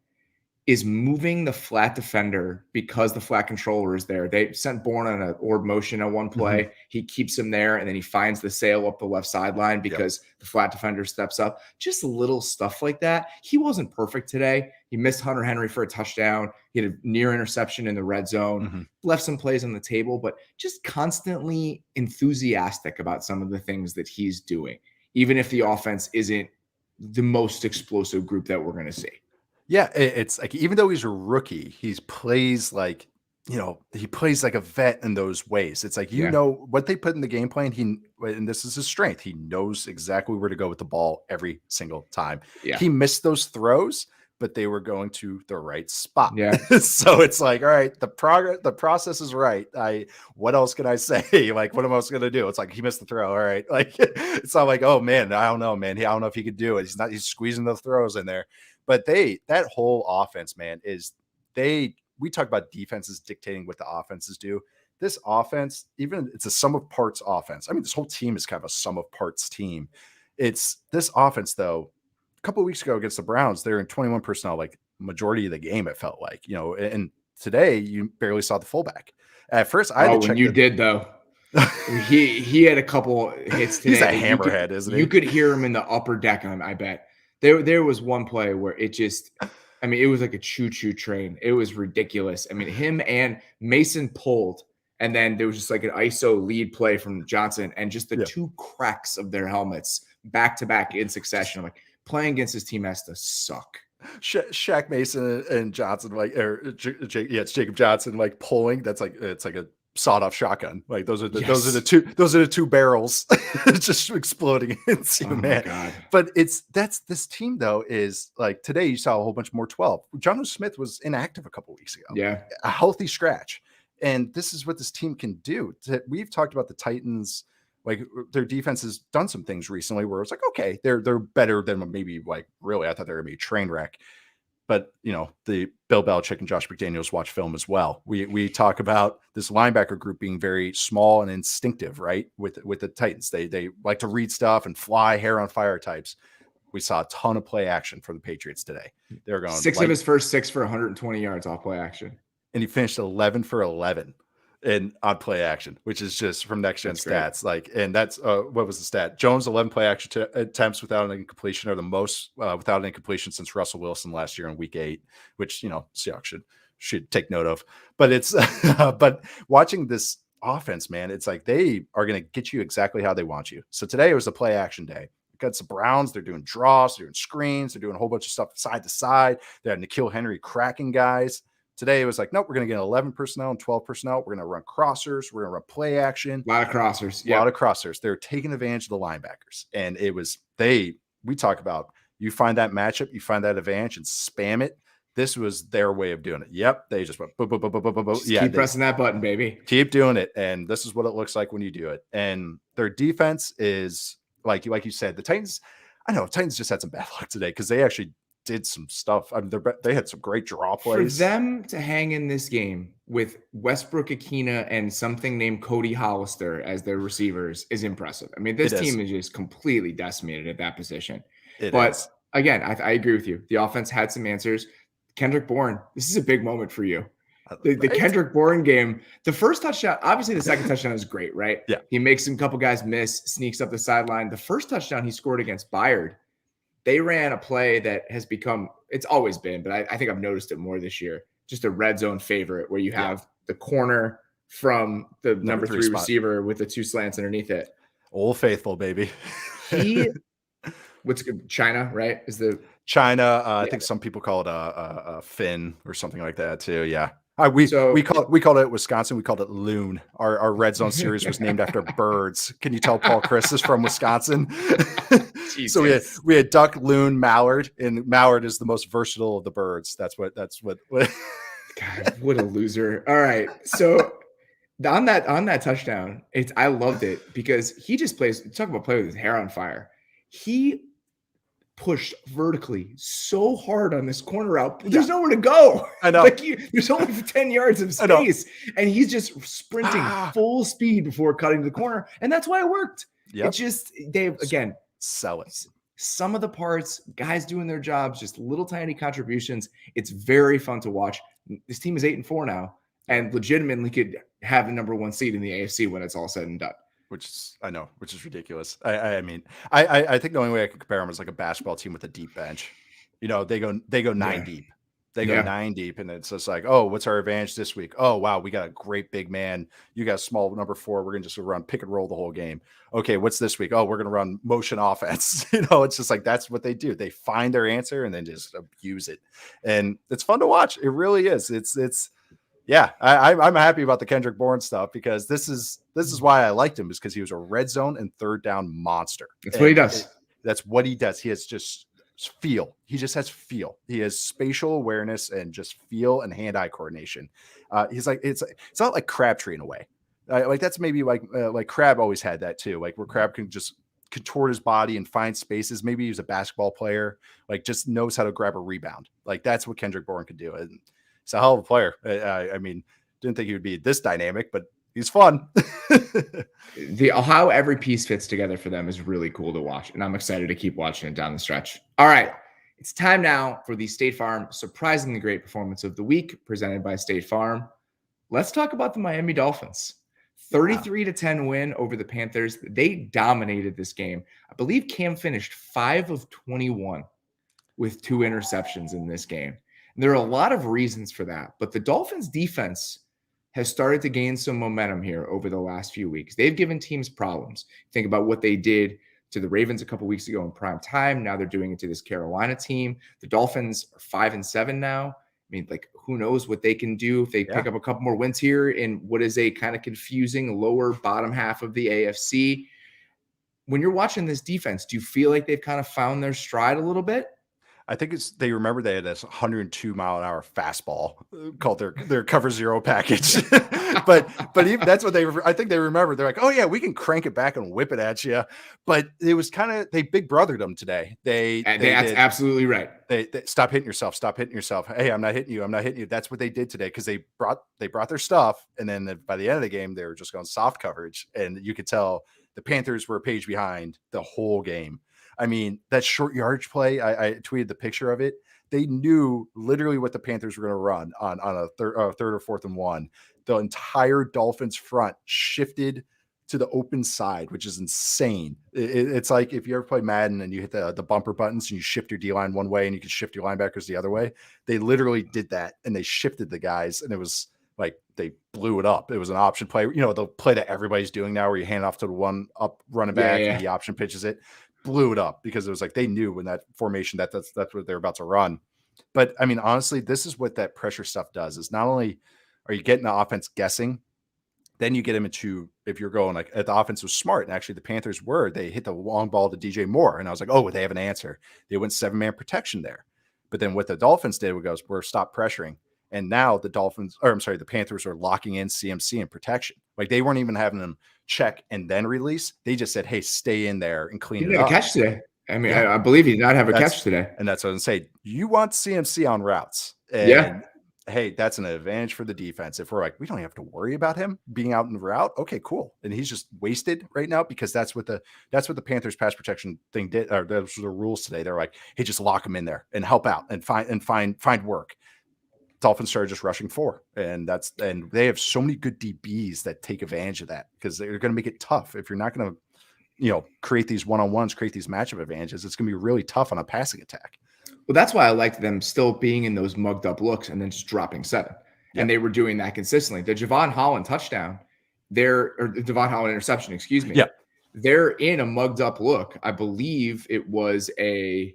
is moving the flat defender because the flat controller is there. They sent Bourne on an orb motion on one play. He keeps him there, and then he finds the sail up the left sideline because the flat defender steps up. Just little stuff like that. He wasn't perfect today. He missed Hunter Henry for a touchdown. He had a near interception in the red zone, left some plays on the table, but just constantly enthusiastic about some of the things that he's doing, even if the offense isn't the most explosive group that we're going to see. Yeah, it's like even though he's a rookie, he plays like he plays like a vet in those ways. It's like what they put in the game plan. And this is his strength. He knows exactly where to go with the ball every single time. Yeah. He missed those throws, but they were going to the right spot. Yeah. So it's like, all right, the process is right. What else can I say? Like, what am I going to do? It's like he missed the throw. All right, like it's not like, oh man, I don't know, man. I don't know if he could do it. He's squeezing the throws in there. But that whole offense, man, they we talk about defenses dictating what the offenses do. This offense, even it's a sum of parts offense. I mean, this whole team is kind of a sum of parts team. It's this offense, though. A couple of weeks ago against the Browns, they're in 21 personnel, like majority of the game, it felt like, and today you barely saw the fullback. At first, I had to check. When you did, though. he had a couple hits today. He's a hammerhead, isn't he? You could hear him in the upper deck, I bet. There was one play where it just, I mean, it was like a choo-choo train. It was ridiculous. I mean, him and Mason pulled, and then there was just like an ISO lead play from Johnson, and just the two cracks of their helmets back to back in succession. I'm like, playing against this team has to suck. Shaq Mason and Johnson, it's Jacob Johnson, like pulling. It's like a sawed-off shotgun. Like those are the two barrels just exploding into you, man. God. But this team though is like today you saw a whole bunch more 12. Jonnu Smith was inactive a couple weeks ago. Yeah, a healthy scratch, and this is what this team can do. We've talked about the Titans. Like their defense has done some things recently where it's like, okay, they're better than maybe like really I thought they were gonna be a train wreck. But the Bill Belichick and Josh McDaniels watch film as well. We talk about this linebacker group being very small and instinctive, right? With the Titans, they like to read stuff and fly hair on fire types. We saw a ton of play action for the Patriots today. They're going 6 of his first 6 for 120 yards off play action, and he finished 11 for 11. And on play action, which is just from next gen stats. Great. And that's what was the stat? Jones 11 play action attempts without an incompletion are the most without an incompletion since Russell Wilson last year in week 8, which Seahawks should take note of. But it's but watching this offense, man, it's like they are going to get you exactly how they want you. So today it was a play action day. Got some Browns, they're doing draws, they're doing screens, they're doing a whole bunch of stuff side to side. They had N'Keal Henry cracking guys. Today it was like, nope, we're going to get 11 personnel and 12 personnel. We're going to run crossers. We're going to run play action. A lot of crossers. Yeah. A lot of crossers. They're taking advantage of the linebackers. And it was, we talk about, you find that matchup, you find that advantage and spam it. This was their way of doing it. Yep. They just went, boop, boop, boop, boop, boop, boop. Keep pressing that button, baby. Keep doing it. And this is what it looks like when you do it. And their defense is like you said, the Titans, I know Titans just had some bad luck today because they actually did some stuff. I mean, they had some great draw plays. For them to hang in this game with Westbrook Akina and something named Cody Hollister as their receivers is impressive. I mean, this team is just completely decimated at that position. Again, I agree with you. The offense had some answers. Kendrick Bourne, this is a big moment for you. The Kendrick Bourne game, the first touchdown, obviously the second touchdown is great, right? Yeah. He makes a couple guys miss, sneaks up the sideline. The first touchdown he scored against Bayard, they ran a play that has become, it's always been, but I think I've noticed it more this year, just a red zone favorite where you have the corner from the number 3 receiver with the 2 slants underneath it. Old Faithful, baby. What's good? China, right? Is the China. I think some people call it a fin or something like that too. Yeah. We called it Wisconsin. We called it Loon. Our red zone series was named after birds. Can you tell Paul Chris is from Wisconsin? So we had duck, loon, mallard, and mallard is the most versatile of the birds. That's what. God, what a loser! All right, so on that touchdown, I loved it because he just plays. Talk about play with his hair on fire. He pushed vertically so hard on this corner route. There's nowhere to go. I know. There's only 10 yards of space, and he's just sprinting full speed before cutting the corner, and that's why it worked. Yep. It's just again sell it. Some of the parts, guys doing their jobs, just little tiny contributions. It's very fun to watch. This team is 8-4 now, and legitimately could have the number 1 seed in the AFC when it's all said and done. Which is ridiculous. I mean, I think the only way I can compare them is like a basketball team with a deep bench. They go 9 deep. They go 9 deep, and it's just like, oh, what's our advantage this week? Oh, wow, we got a great big man. You got a small number 4. We're gonna just run pick and roll the whole game. Okay, what's this week? Oh, we're gonna run motion offense. It's just like that's what they do. They find their answer and then just abuse it, and it's fun to watch. It really is. It's. Yeah, I'm happy about the Kendrick Bourne stuff because this is why I liked him, is because he was a red zone and third down monster. That's what he does. That's what he does. He has just feel. He just has feel. He has spatial awareness and just feel and hand-eye coordination. He's like it's not like Crabtree in a way. Like that's maybe like Crab always had that too. Like where Crab can just contort his body and find spaces. Maybe he's a basketball player. Like just knows how to grab a rebound. Like that's what Kendrick Bourne could do. And he's a hell of a player. I mean, didn't think he would be this dynamic, but he's fun. How every piece fits together for them is really cool to watch, and I'm excited to keep watching it down the stretch. All right, it's time now for the State Farm surprisingly great performance of the week, presented by State Farm. Let's talk about the Miami Dolphins. 33-10 win over the Panthers. They dominated this game. I believe Cam finished 5 of 21 with 2 interceptions in this game. And there are a lot of reasons for that, but the Dolphins defense has started to gain some momentum here over the last few weeks. They've given teams problems. Think about what they did to the Ravens a couple weeks ago in prime time. Now they're doing it to this Carolina team. The Dolphins are 5-7 now. I mean, like, who knows what they can do if they pick up a couple more wins here in what is a kind of confusing lower bottom half of the AFC. When you're watching this defense, do you feel like they've kind of found their stride a little bit? I think they remember they had this 102-mile-an-hour fastball called their cover zero package. but even that's what I think they remember. They're like, oh yeah, we can crank it back and whip it at you. But it was kind of, they big brothered them today. That's absolutely right. They stop hitting yourself. Stop hitting yourself. Hey, I'm not hitting you. I'm not hitting you. That's what they did today, because they brought their stuff, and then by the end of the game, they were just going soft coverage, and you could tell the Panthers were a page behind the whole game. I mean, that short yardage play, I tweeted the picture of it. They knew literally what the Panthers were going to run on a third or fourth and 1. The entire Dolphins front shifted to the open side, which is insane. It's like if you ever play Madden and you hit the bumper buttons and you shift your D-line one way and you can shift your linebackers the other way. They literally did that, and they shifted the guys, and it was like they blew it up. It was an option play. You know, the play that everybody's doing now where you hand off to the one up running back and the option pitches it. Blew it up because it was like they knew when that formation that's what they're about to run. But I mean, honestly, this is what that pressure stuff does, is not only are you getting the offense guessing, then you get them into, if you're going like, the offense was smart, and actually the Panthers they hit the long ball to DJ Moore, and I was like, oh, they have an answer. They went 7-man protection there. But then what the Dolphins did was we're stop pressuring. And now the Panthers are locking in CMC and protection. Like, they weren't even having them check and then release. They just said, hey, stay in there and clean it up. He didn't have a catch today. I mean, I believe he did not have a catch today. And that's what I'm saying. You want CMC on routes. And hey, that's an advantage for the defense. If we're like, we don't have to worry about him being out in the route. Okay, cool. And he's just wasted right now, because that's what the Panthers pass protection thing did. Or those were the rules today. They're like, hey, just lock him in there and help out and find work. Dolphins started just rushing 4, and they have so many good DBs that take advantage of that, because they're going to make it tough. If you're not going to, create these one-on-ones, create these matchup advantages, it's going to be really tough on a passing attack. Well, that's why I liked them still being in those mugged up looks and then just dropping 7. And they were doing that consistently. The Javon Holland touchdown, Javon Holland interception, excuse me. Yeah. They're in a mugged up look. I believe it was 3rd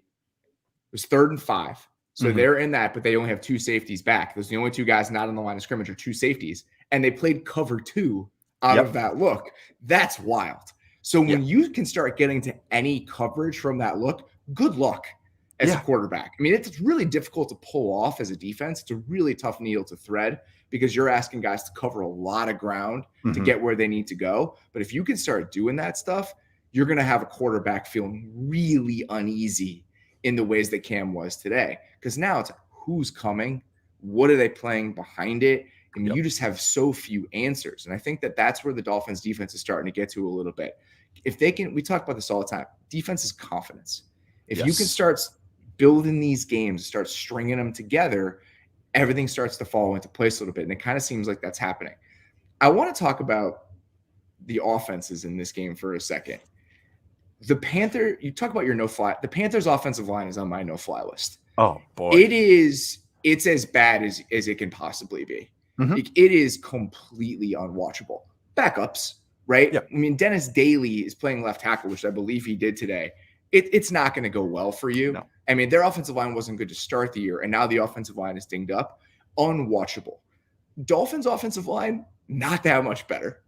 and 5. So they're in that, but they only have 2 safeties back. Those are the only 2 guys not on the line of scrimmage, are 2 safeties. And they played cover 2 out of that look. That's wild. So when you can start getting to any coverage from that look, good luck as a quarterback. I mean, it's really difficult to pull off as a defense. It's a really tough needle to thread, because you're asking guys to cover a lot of ground to get where they need to go. But if you can start doing that stuff, you're going to have a quarterback feeling really uneasy in the ways that Cam was today. Because now it's who's coming, what are they playing behind it? I mean, you just have so few answers. And I think that's where the Dolphins defense is starting to get to a little bit. If they can, we talk about this all the time, defense is confidence. If you can start building these games, start stringing them together, everything starts to fall into place a little bit. And it kind of seems like that's happening. I want to talk about the offenses in this game for a second. You talk about your no-fly. The Panthers' offensive line is on my no-fly list. Oh, boy. It's as bad as it can possibly be. It is completely unwatchable. Backups, right? Yep. I mean, Dennis Daly is playing left tackle, which I believe he did today. It's not going to go well for you. No. I mean, their offensive line wasn't good to start the year, and now the offensive line is dinged up. Unwatchable. Dolphins' offensive line, not that much better.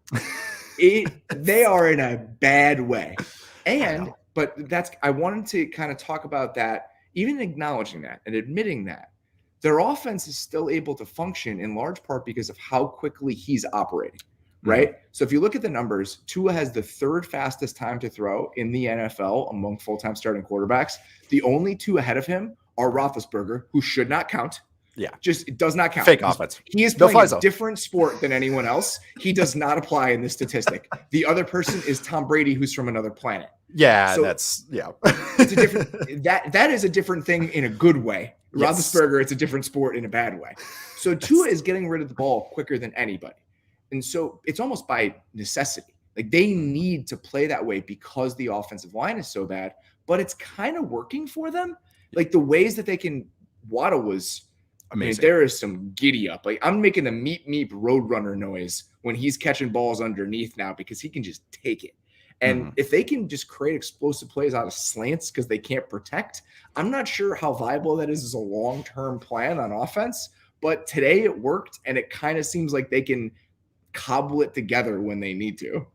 They are in a bad way. But I wanted to kind of talk about that, even acknowledging that and admitting that their offense is still able to function in large part because of how quickly he's operating, right? So if you look at the numbers, Tua has the 3rd fastest time to throw in the NFL among full-time starting quarterbacks. The only 2 ahead of him are Roethlisberger, who should not count, Yeah. Just it does not count. Fake offense. He is playing a different sport than anyone else. He does not apply in this statistic. The other person is Tom Brady, who's from another planet. Yeah, so it's a different that is a different thing in a good way. Yes. Roethlisberger, it's a different sport in a bad way. So Tua is getting rid of the ball quicker than anybody. And so it's almost by necessity. Like they need to play that way because the offensive line is so bad, but it's kind of working for them. Like the ways that they can Waddle was amazing. There is some giddy up. Like I'm making the meep roadrunner noise when he's catching balls underneath now because he can just take it. And if they can just create explosive plays out of slants because they can't protect, I'm not sure how viable that is as a long-term plan on offense. But today it worked, and it kind of seems like they can cobble it together when they need to.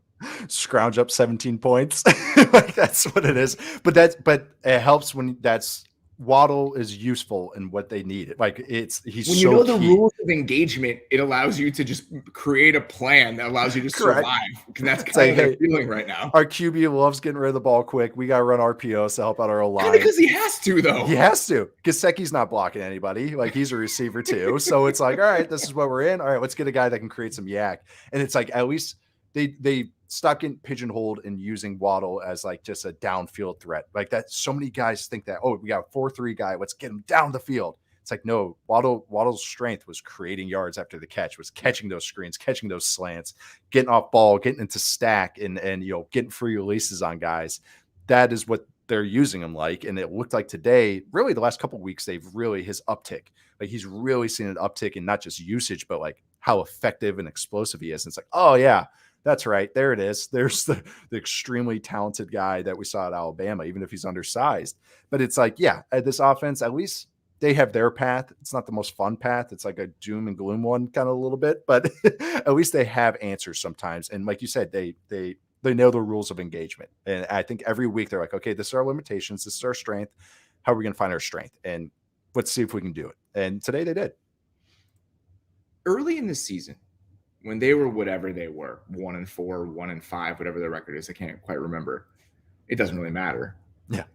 Scrounge up 17 points. Like that's what it is. But it helps when that's Waddle is useful in what they need. Like he's when you know the rules of engagement, it allows you to just create a plan that allows you to survive. Because that's kind of their feeling right now. Our QB loves getting rid of the ball quick. We got to run RPOs to help out our line. Because he has to, though. He has to. Gesicki's not blocking anybody. Like he's a receiver too. So it's like, all right, this is what we're in. All right, let's get a guy that can create some yak. And it's like at least they stop getting pigeonholed and using Waddle as like just a downfield threat. Like that, so many guys think that, oh, we got a 4-3 guy, let's get him down the field. It's like, no, Waddle's strength was creating yards after the catch, was catching those screens, catching those slants, getting off ball, getting into stack and getting free releases on guys. That is what they're using him like. And it looked like today, really the last couple of weeks, they've really his uptick. Like he's really seen an uptick in not just usage, but like how effective and explosive he is. And it's like, oh yeah, that's right. There it is. There's the extremely talented guy that we saw at Alabama, even if he's undersized. But it's like, yeah, this offense, at least they have their path. It's not the most fun path. It's like a doom and gloom one kind of a little bit, but at least they have answers sometimes. And like you said, they know the rules of engagement. And I think every week they're like, okay, this is our limitations. This is our strength. How are we going to find our strength? And let's see if we can do it. And today they did. Early in the season, when they were whatever they were, 1-4, 1-5, whatever the record is, I can't quite remember. It doesn't really matter. Yeah.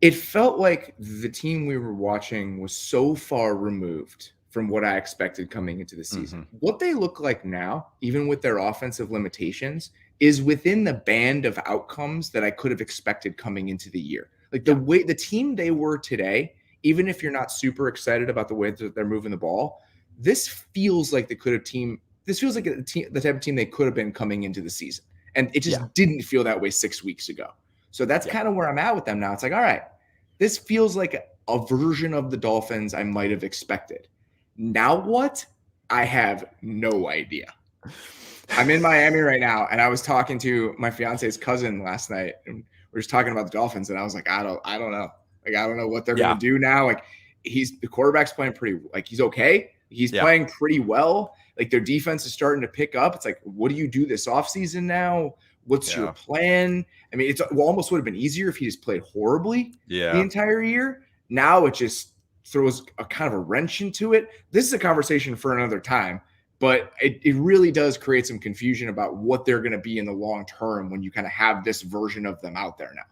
It felt like the team we were watching was so far removed from what I expected coming into the season. What they look like now, even with their offensive limitations, is within the band of outcomes that I could have expected coming into the year. Like the way the team they were today, even if you're not super excited about the way that they're moving the ball, this feels like the type of team they could have been coming into the season. And it just didn't feel that way 6 weeks ago. So that's kind of where I'm at with them now. It's like, all right, this feels like a version of the Dolphins I might have expected. Now what? I have no idea. I'm in Miami right now, and I was talking to my fiance's cousin last night, and we're just talking about the Dolphins, and I was like, I don't know. Like, I don't know what they're going to do now. Like, the quarterback's playing pretty, like, he's okay. He's playing pretty well. Like, their defense is starting to pick up. It's like, what do you do this offseason now? What's your plan? I mean, it almost would have been easier if he just played horribly the entire year. Now it just throws a kind of a wrench into it. This is a conversation for another time, but it really does create some confusion about what they're going to be in the long term when you kind of have this version of them out there now.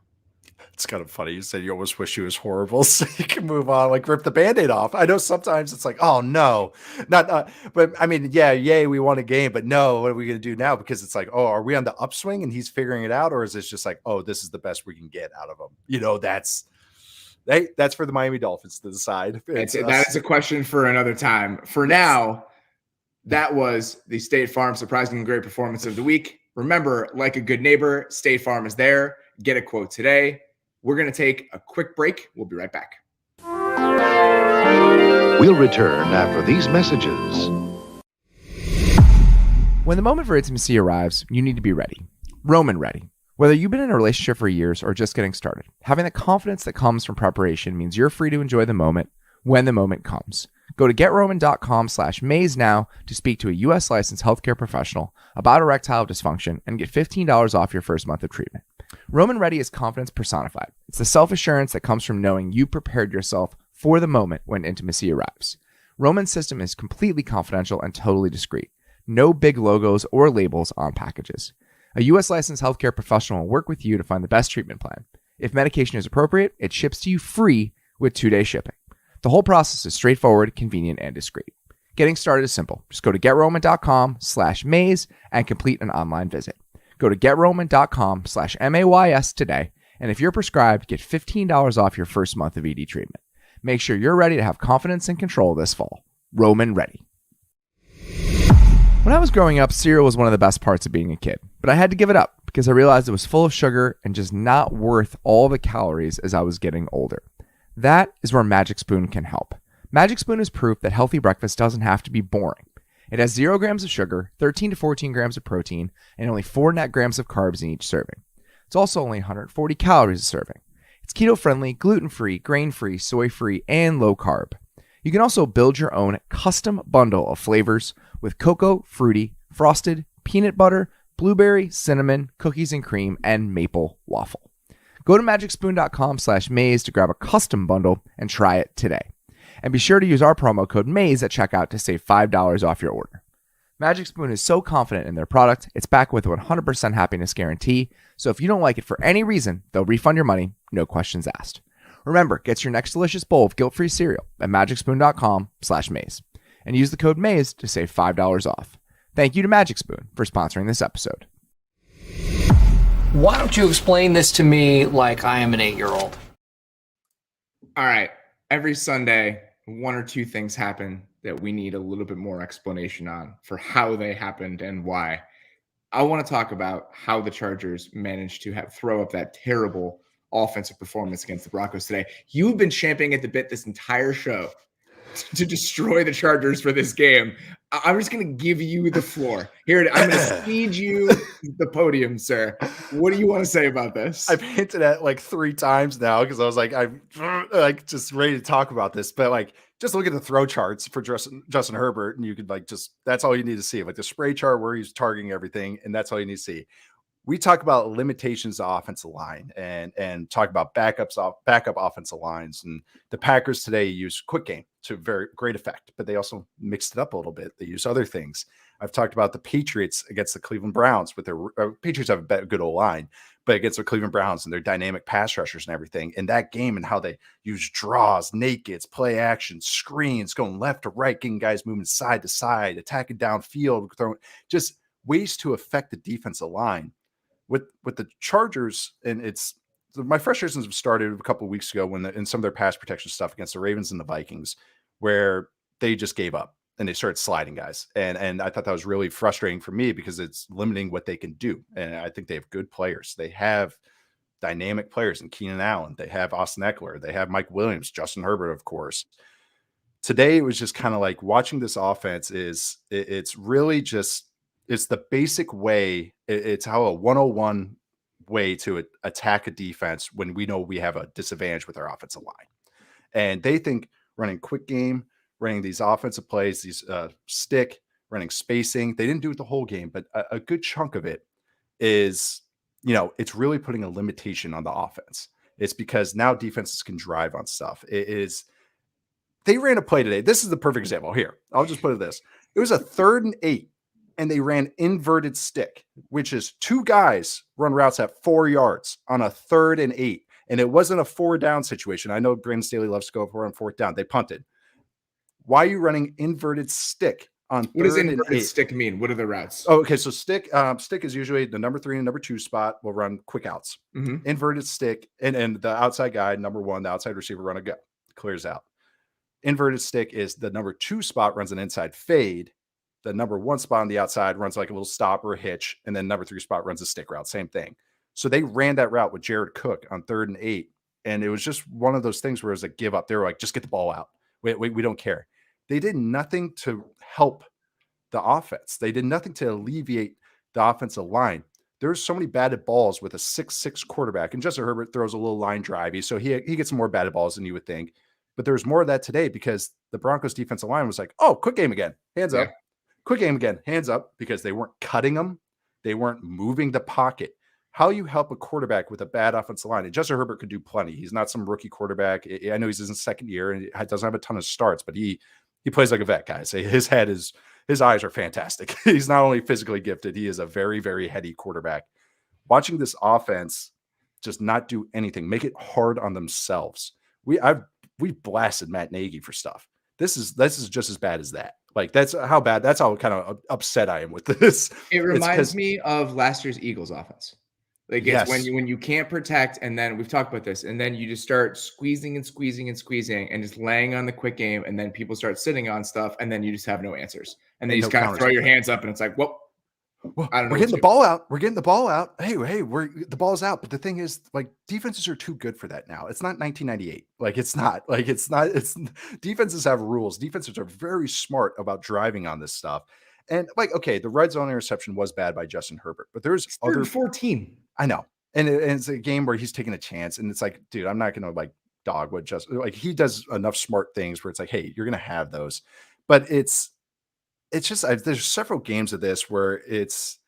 It's kind of funny. You said you almost wish he was horrible so you can move on, like rip the Band-Aid off. I know sometimes it's like, oh no, not, but I mean, yay, we won a game, but no, what are we going to do now? Because it's like, oh, are we on the upswing and he's figuring it out? Or is this just like, oh, this is the best we can get out of him? That's for the Miami Dolphins to decide. That's a question for another time. For now, that was the State Farm surprising and great performance of the week. Remember, like a good neighbor, State Farm is there. Get a quote today. We're going to take a quick break. We'll be right back. We'll return after these messages. When the moment for intimacy arrives, you need to be ready. Roman ready. Whether you've been in a relationship for years or just getting started, having the confidence that comes from preparation means you're free to enjoy the moment when the moment comes. Go to GetRoman.com/Mays now to speak to a U.S. licensed healthcare professional about erectile dysfunction and get $15 off your first month of treatment. Roman Ready is confidence personified. It's the self-assurance that comes from knowing you prepared yourself for the moment when intimacy arrives. Roman's system is completely confidential and totally discreet. No big logos or labels on packages. A U.S. licensed healthcare professional will work with you to find the best treatment plan. If medication is appropriate, it ships to you free with 2-day shipping. The whole process is straightforward, convenient, and discreet. Getting started is simple. Just go to GetRoman.com/maze and complete an online visit. Go to GetRoman.com/MAYS today, and if you're prescribed, get $15 off your first month of ED treatment. Make sure you're ready to have confidence and control this fall. Roman ready. When I was growing up, cereal was one of the best parts of being a kid, but I had to give it up because I realized it was full of sugar and just not worth all the calories as I was getting older. That is where Magic Spoon can help. Magic Spoon is proof that healthy breakfast doesn't have to be boring. It has 0 grams of sugar, 13 to 14 grams of protein, and only 4 net grams of carbs in each serving. It's also only 140 calories a serving. It's keto-friendly, gluten-free, grain-free, soy-free, and low-carb. You can also build your own custom bundle of flavors with cocoa, fruity, frosted, peanut butter, blueberry, cinnamon, cookies and cream, and maple waffle. Go to magicspoon.com/maze to grab a custom bundle and try it today. And be sure to use our promo code MAZE at checkout to save $5 off your order. Magic Spoon is so confident in their product, it's backed with a 100% happiness guarantee, so if you don't like it for any reason, they'll refund your money, no questions asked. Remember, get your next delicious bowl of guilt-free cereal at magicspoon.com/maze and use the code MAZE to save $5 off. Thank you to Magic Spoon for sponsoring this episode. Why don't you explain this to me like I am an 8-year-old? All right. Every Sunday, one or two things happen that we need a little bit more explanation on for how they happened and why. I want to talk about how the Chargers managed to throw up that terrible offensive performance against the Broncos today. You've been champing at the bit this entire show to destroy the Chargers for this game. I'm just going to give you the floor. Here, I'm going to cede you the podium, sir. What do you want to say about this? I've hinted at like 3 times now because I was like, I'm like just ready to talk about this. But like, just look at the throw charts for Justin Herbert, and you could like that's all you need to see. Like the spray chart where he's targeting everything, and that's all you need to see. We talk about limitations of offensive line and talk about backup offensive lines. And the Packers today use quick game to very great effect, but they also mixed it up a little bit. They use other things. I've talked about the Patriots against the Cleveland Browns with their Patriots have a good old line, but against the Cleveland Browns and their dynamic pass rushers and everything in that game and how they use draws, nakeds, play action, screens, going left to right, getting guys moving side to side, attacking downfield, throwing just ways to affect the defensive line. With the Chargers, and my frustrations have started a couple of weeks ago when in some of their pass protection stuff against the Ravens and the Vikings, where they just gave up and they started sliding guys. And I thought that was really frustrating for me because it's limiting what they can do. And I think they have good players. They have dynamic players in Keenan Allen. They have Austin Eckler. They have Mike Williams, Justin Herbert, of course. Today, it was just kind of like watching this offense it's really just, it's the basic way. It's how a 101 way to attack a defense when we know we have a disadvantage with our offensive line. And they think running quick game, running these offensive plays, these stick, running spacing. They didn't do it the whole game, but a good chunk of it is, it's really putting a limitation on the offense. It's because now defenses can drive on stuff. They ran a play today. This is the perfect example. Here, I'll just put it this. It was a 3rd and 8. And they ran inverted stick, which is 2 guys run routes at 4 yards on a 3rd and 8. And it wasn't a 4-down situation. I know Brandon Staley loves to go for on 4th down. They punted. Why are you running inverted stick on 3rd and 8? What does inverted stick mean? What are the routes? Oh, okay. So stick is usually the number 3 and number 2 spot will run quick outs. Mm-hmm. Inverted stick and the outside guy, number 1, the outside receiver run a go, clears out. Inverted stick is the number 2 spot runs an inside fade. The number 1 spot on the outside runs like a little stop or a hitch, and then number 3 spot runs a stick route. Same thing. So they ran that route with Jared Cook on 3rd and 8, and it was just one of those things where it was a give up. They were like, just get the ball out. We don't care. They did nothing to help the offense. They did nothing to alleviate the offensive line. There's so many batted balls with a 6'6" quarterback, and Justin Herbert throws a little line drivey, so he gets some more batted balls than you would think. But there's more of that today because the Broncos defensive line was like, oh, quick game again. Hands up. Quick game again, hands up, because they weren't cutting them. They weren't moving the pocket. How you help a quarterback with a bad offensive line? And Justin Herbert could do plenty. He's not some rookie quarterback. I know he's in his 2nd year and he doesn't have a ton of starts, but he plays like a vet, guys. His eyes are fantastic. He's not only physically gifted, he is a very, very heady quarterback. Watching this offense just not do anything, make it hard on themselves. I've we blasted Matt Nagy for stuff. This is just as bad as that. Like that's how kind of upset I am with this. It reminds me of last year's Eagles offense. Like it's when you can't protect, and then we've talked about this, and then you just start squeezing and just laying on the quick game, and then people start sitting on stuff, and then you just have no answers, and then you just kind of throw your hands up, and it's like, well, I don't know. We're getting the ball out. We're getting the ball out. Hey, the ball's out. But the thing is, like, defenses are too good for that now. It's not 1998. It's defenses have rules. Defenses are very smart about driving on this stuff. And like, okay, the red zone interception was bad by Justin Herbert, but there's other 14. I know. And it's a game where he's taking a chance. And it's like, dude, I'm not going to like dog what he does enough smart things where it's like, hey, you're going to have those. But it's just, there's several games of this where it's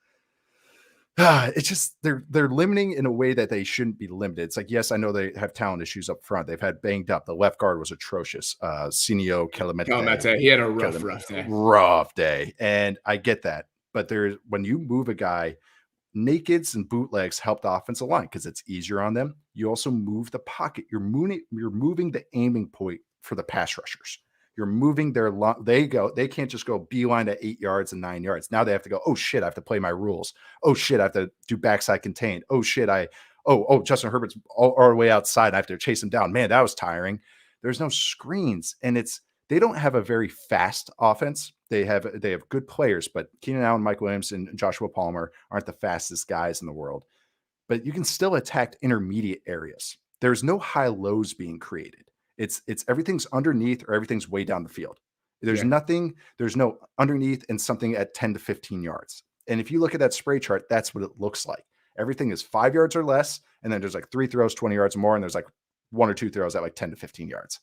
just, they're limiting in a way that they shouldn't be limited. It's like, yes, I know they have talent issues up front. They've had banged up. The left guard was atrocious. Sinio Kelemete. He had a rough day. And I get that. But when you move a guy, nakeds and bootlegs help the offensive line because it's easier on them. You also move the pocket. You're moving the aiming point for the pass rushers. You're moving they can't just go beeline to 8 yards and 9 yards. Now they have to go, oh shit, I have to play my rules. Oh shit, I have to do backside contain. Oh shit, Justin Herbert's all the way outside. I have to chase him down. Man, that was tiring. There's no screens, and they don't have a very fast offense. They have good players, but Keenan Allen, Mike Williams, and Joshua Palmer aren't the fastest guys in the world. But you can still attack intermediate areas. There's no high lows being created. It's everything's underneath or everything's way down the field. There's no underneath and something at 10 to 15 yards. And if you look at that spray chart, that's what it looks like. Everything is 5 yards or less. And then there's like 3 throws, 20 yards or more. And there's like 1 or 2 throws at like 10 to 15 yards.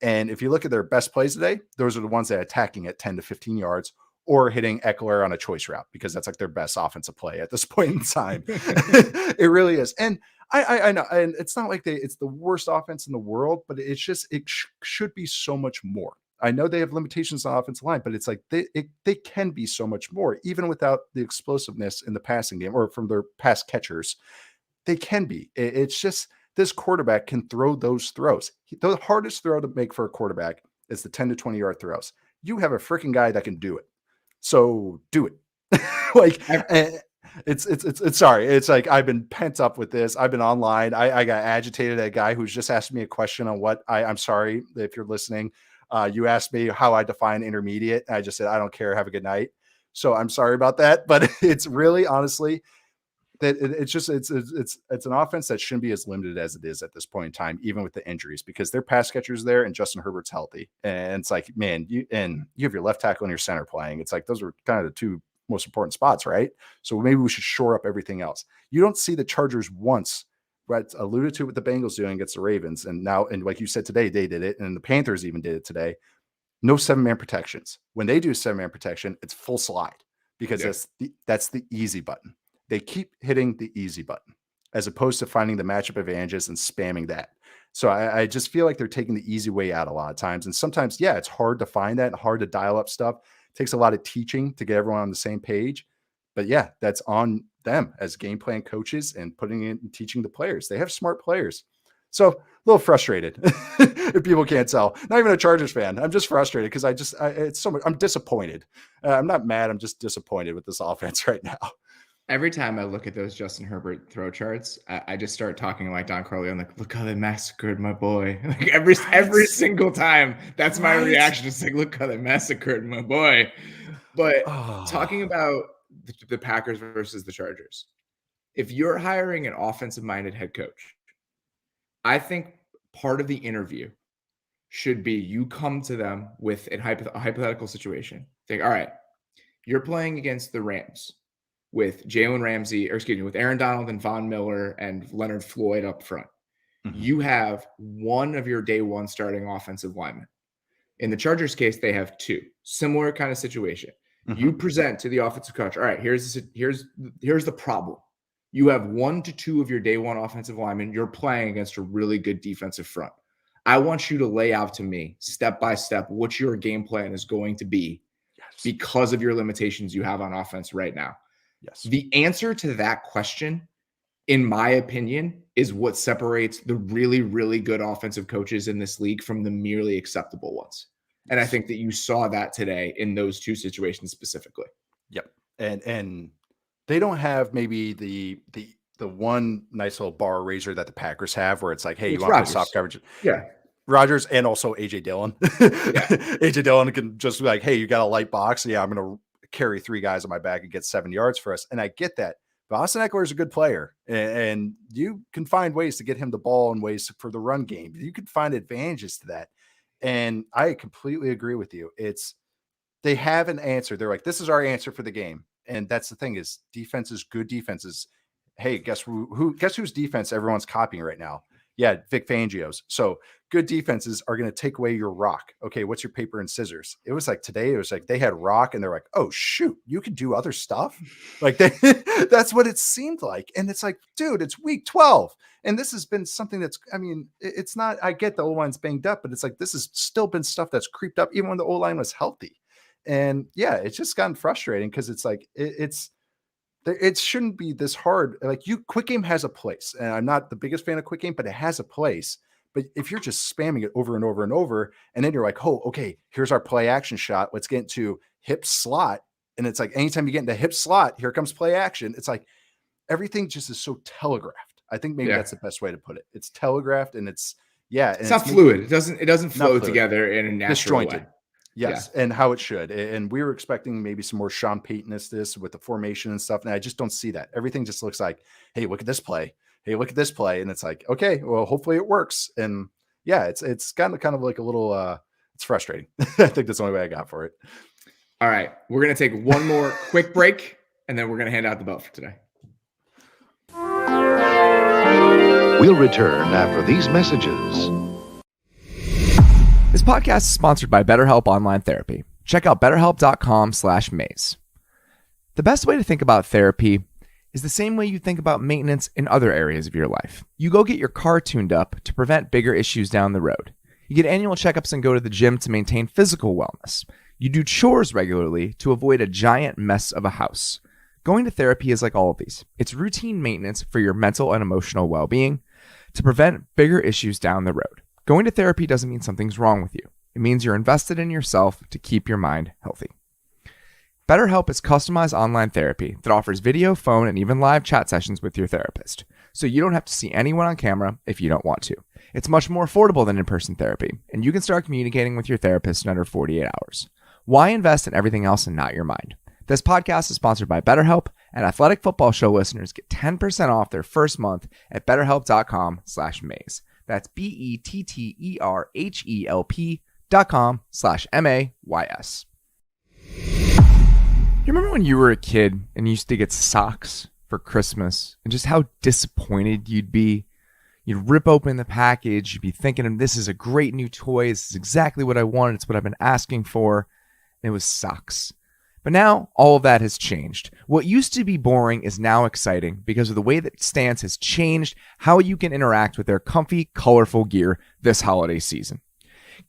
And if you look at their best plays today, those are the ones that are attacking at 10 to 15 yards or hitting Eckler on a choice route, because that's like their best offensive play at this point in time. It really is. And I know, and it's not like it's the worst offense in the world, but it's just, should be so much more. I know they have limitations on offensive line, but it's like they can be so much more, even without the explosiveness in the passing game or from their pass catchers. They can be. It's just, this quarterback can throw those throws. The hardest throw to make for a quarterback is the 10 to 20 yard throws. You have a freaking guy that can do it. So do it. It's sorry. It's like, I've been pent up with this. I've been online. I got agitated at a guy who's just asked me a question on what I'm sorry if you're listening. You asked me how I define intermediate. And I just said, I don't care. Have a good night. So I'm sorry about that, but it's really, honestly, that it's an offense that shouldn't be as limited as it is at this point in time, even with the injuries, because their pass catchers there and Justin Herbert's healthy. And it's like, man, you have your left tackle and your center playing. It's like, those are kind of the two most important spots, right? So maybe we should shore up everything else. You don't see the Chargers once, right? Alluded to what the Bengals doing against the Ravens. And now, and like you said today, they did it. And the Panthers even did it today. No 7-man protections. When they do 7-man protection, it's full slide, because that's the easy button. They keep hitting the easy button as opposed to finding the matchup advantages and spamming that. So I just feel like they're taking the easy way out a lot of times. And sometimes, it's hard to find that and hard to dial up stuff. It takes a lot of teaching to get everyone on the same page. But that's on them as game plan coaches and putting in and teaching the players. They have smart players. So a little frustrated if people can't tell. Not even a Chargers fan. I'm just frustrated because it's so much. I'm disappointed. I'm not mad. I'm just disappointed with this offense right now. Every time I look at those Justin Herbert throw charts, I just start talking like Don Corleone, like, look how they massacred my boy. Like every single time, that's my reaction. It's like, look how they massacred my boy. But talking about the Packers versus the Chargers, if you're hiring an offensive-minded head coach, I think part of the interview should be you come to them with a hypothetical situation. Think, all right, you're playing against the Rams with with Aaron Donald and Von Miller and Leonard Floyd up front. Mm-hmm. You have one of your day one starting offensive linemen. In the Chargers case, they have two. Similar kind of situation. Mm-hmm. You present to the offensive coach, all right, here's the problem. You have 1 to 2 of your day one offensive linemen. You're playing against a really good defensive front. I want you to lay out to me step by step what your game plan is going to be because of your limitations you have on offense right now. Yes. The answer to that question in my opinion, is what separates the really, really good offensive coaches in this league from the merely acceptable ones. And I think that you saw that today in those two situations specifically. Yep. And they don't have maybe the one nice little bar raiser that the Packers have where it's like, hey, you want to play soft coverage? Yeah. Rodgers and also AJ Dillon. AJ Dillon can just be like, hey, you got a light box. Yeah, I'm going to carry 3 guys on my back and get 7 yards for us. And I get that. But Austin Eckler is a good player, and you can find ways to get him the ball and ways for the run game. You can find advantages to that. And I completely agree with you. They have an answer. They're like, this is our answer for the game. And that's the thing is defenses, good defenses. Hey, guess whose defense everyone's copying right now? Yeah, Vic Fangio's. So good defenses are going to take away your rock. Okay, what's your paper and scissors? It was like today, it was like they had rock and they're like, oh, shoot, you can do other stuff. Like that's what it seemed like. And it's like, dude, it's week 12. And this has been something that's, I mean, it's not, I get the O-line's banged up, but it's like, this has still been stuff that's creeped up even when the O-line was healthy. And yeah, it's just gotten frustrating because it's like, it shouldn't be this hard. Like quick game has a place, and I'm not the biggest fan of quick game, but it has a place. But if you're just spamming it over and over and over, and then you're like, oh, okay, here's our play action shot. Let's get into hip slot. And it's like, anytime you get into hip slot, here comes play action. It's like everything just is so telegraphed. I think maybe that's the best way to put it. It's telegraphed and it's not fluid. It doesn't flow together in a natural way. Yes, and how it should. And we were expecting maybe some more Sean Payton-ness with the formation and stuff. And I just don't see that. Everything just looks like, hey, look at this play. Hey, look at this play. And it's like, okay, well, hopefully it works. And yeah, it's kind of like a little, it's frustrating. I think that's the only way I got for it. All right. We're going to take one more quick break, and then we're going to hand out the belt for today. We'll return after these messages. This podcast is sponsored by BetterHelp Online Therapy. Check out betterhelp.com/maze. The best way to think about therapy is the same way you think about maintenance in other areas of your life. You go get your car tuned up to prevent bigger issues down the road. You get annual checkups and go to the gym to maintain physical wellness. You do chores regularly to avoid a giant mess of a house. Going to therapy is like all of these. It's routine maintenance for your mental and emotional well-being to prevent bigger issues down the road. Going to therapy doesn't mean something's wrong with you. It means you're invested in yourself to keep your mind healthy. BetterHelp is customized online therapy that offers video, phone, and even live chat sessions with your therapist, so you don't have to see anyone on camera if you don't want to. It's much more affordable than in-person therapy, and you can start communicating with your therapist in under 48 hours. Why invest in everything else and not your mind? This podcast is sponsored by BetterHelp, and Athletic Football Show listeners get 10% off their first month at betterhelp.com/maze. That's BetterHelp.com/MAYS. You remember when you were a kid and you used to get socks for Christmas and just how disappointed you'd be? You'd rip open the package, you'd be thinking, this is a great new toy, this is exactly what I wanted, it's what I've been asking for, and it was socks. But now, all of that has changed. What used to be boring is now exciting because of the way that Stance has changed how you can interact with their comfy, colorful gear this holiday season.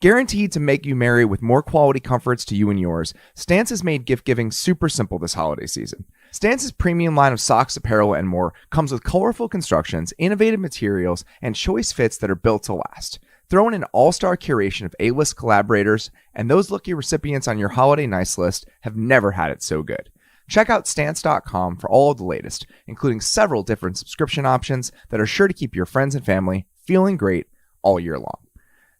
Guaranteed to make you merry with more quality comforts to you and yours, Stance has made gift giving super simple this holiday season. Stance's premium line of socks, apparel, and more comes with colorful constructions, innovative materials, and choice fits that are built to last. Throw in an all-star curation of A-list collaborators, and those lucky recipients on your holiday nice list have never had it so good. Check out Stance.com for all of the latest, including several different subscription options that are sure to keep your friends and family feeling great all year long.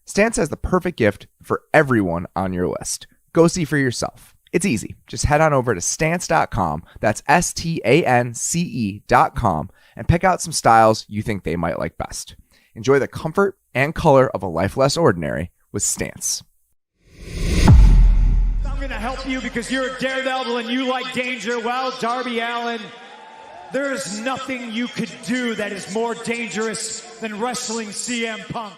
Stance has the perfect gift for everyone on your list. Go see for yourself. It's easy. Just head on over to Stance.com, that's STANCE.com, and pick out some styles you think they might like best. Enjoy the comfort and color of a life less ordinary with Stance. I'm going to help you because you're a daredevil and you like danger. Well, Darby Allin, there is nothing you could do that is more dangerous than wrestling CM Punk.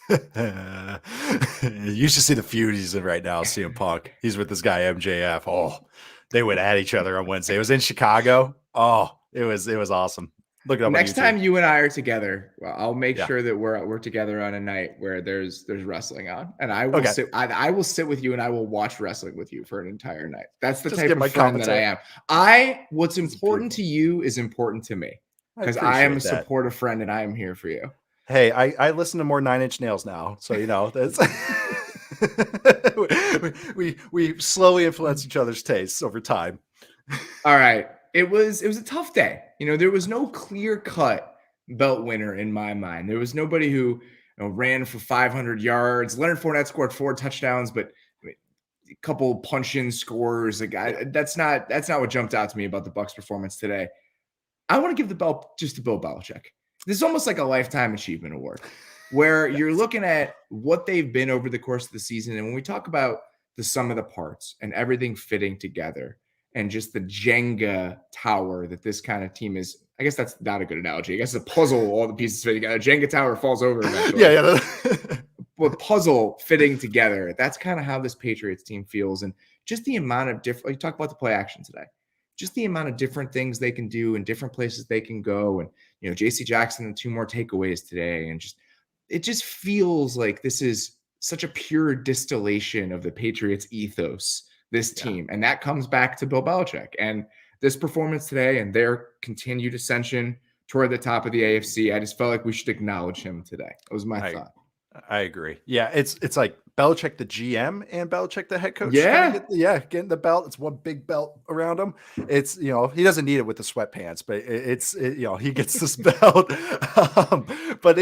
You should see the feud he's in right now, CM Punk. He's with this guy MJF. Oh, they went at each other on Wednesday. It was in Chicago. Oh, it was awesome. Look it up Next on YouTube. time you and I are together, well, I'll make Yeah. sure that we're together on a night where there's wrestling on, and I will Okay. I will sit with you and I will watch wrestling with you for an entire night. That's the Just type get of my friend that I am. What's important to you is important to me, because I am a appreciate that. supportive friend and I am here for you. Hey, I listen to more Nine Inch Nails now, so that's we slowly influence each other's tastes over time. All right. It was a tough day. There was no clear-cut belt winner in my mind. There was nobody who ran for 500 yards. Leonard Fournette scored 4 touchdowns, but a couple punch-in scores. That's not what jumped out to me about the Bucs performance today. I want to give the belt just to Bill Belichick. This is almost like a lifetime achievement award, where you're looking at what they've been over the course of the season. And when we talk about the sum of the parts and everything fitting together, and just the Jenga tower that this kind of team is. I guess that's not a good analogy. I guess it's a puzzle, all the pieces fit together. Jenga tower falls over eventually. Yeah. But puzzle fitting together, that's kind of how this Patriots team feels. And just the amount of different, you talk about the play action today, just the amount of different things they can do and different places they can go. And, JC Jackson and 2 more takeaways today. And it just feels like this is such a pure distillation of the Patriots ethos, this team. And that comes back to Bill Belichick and this performance today and their continued ascension toward the top of the AFC. I just felt like we should acknowledge him today. That was my thought. I agree. Yeah, it's like Belichick the GM and Belichick the head coach. Yeah. Getting the belt. It's one big belt around him. It's, he doesn't need it with the sweatpants, but he gets this belt. But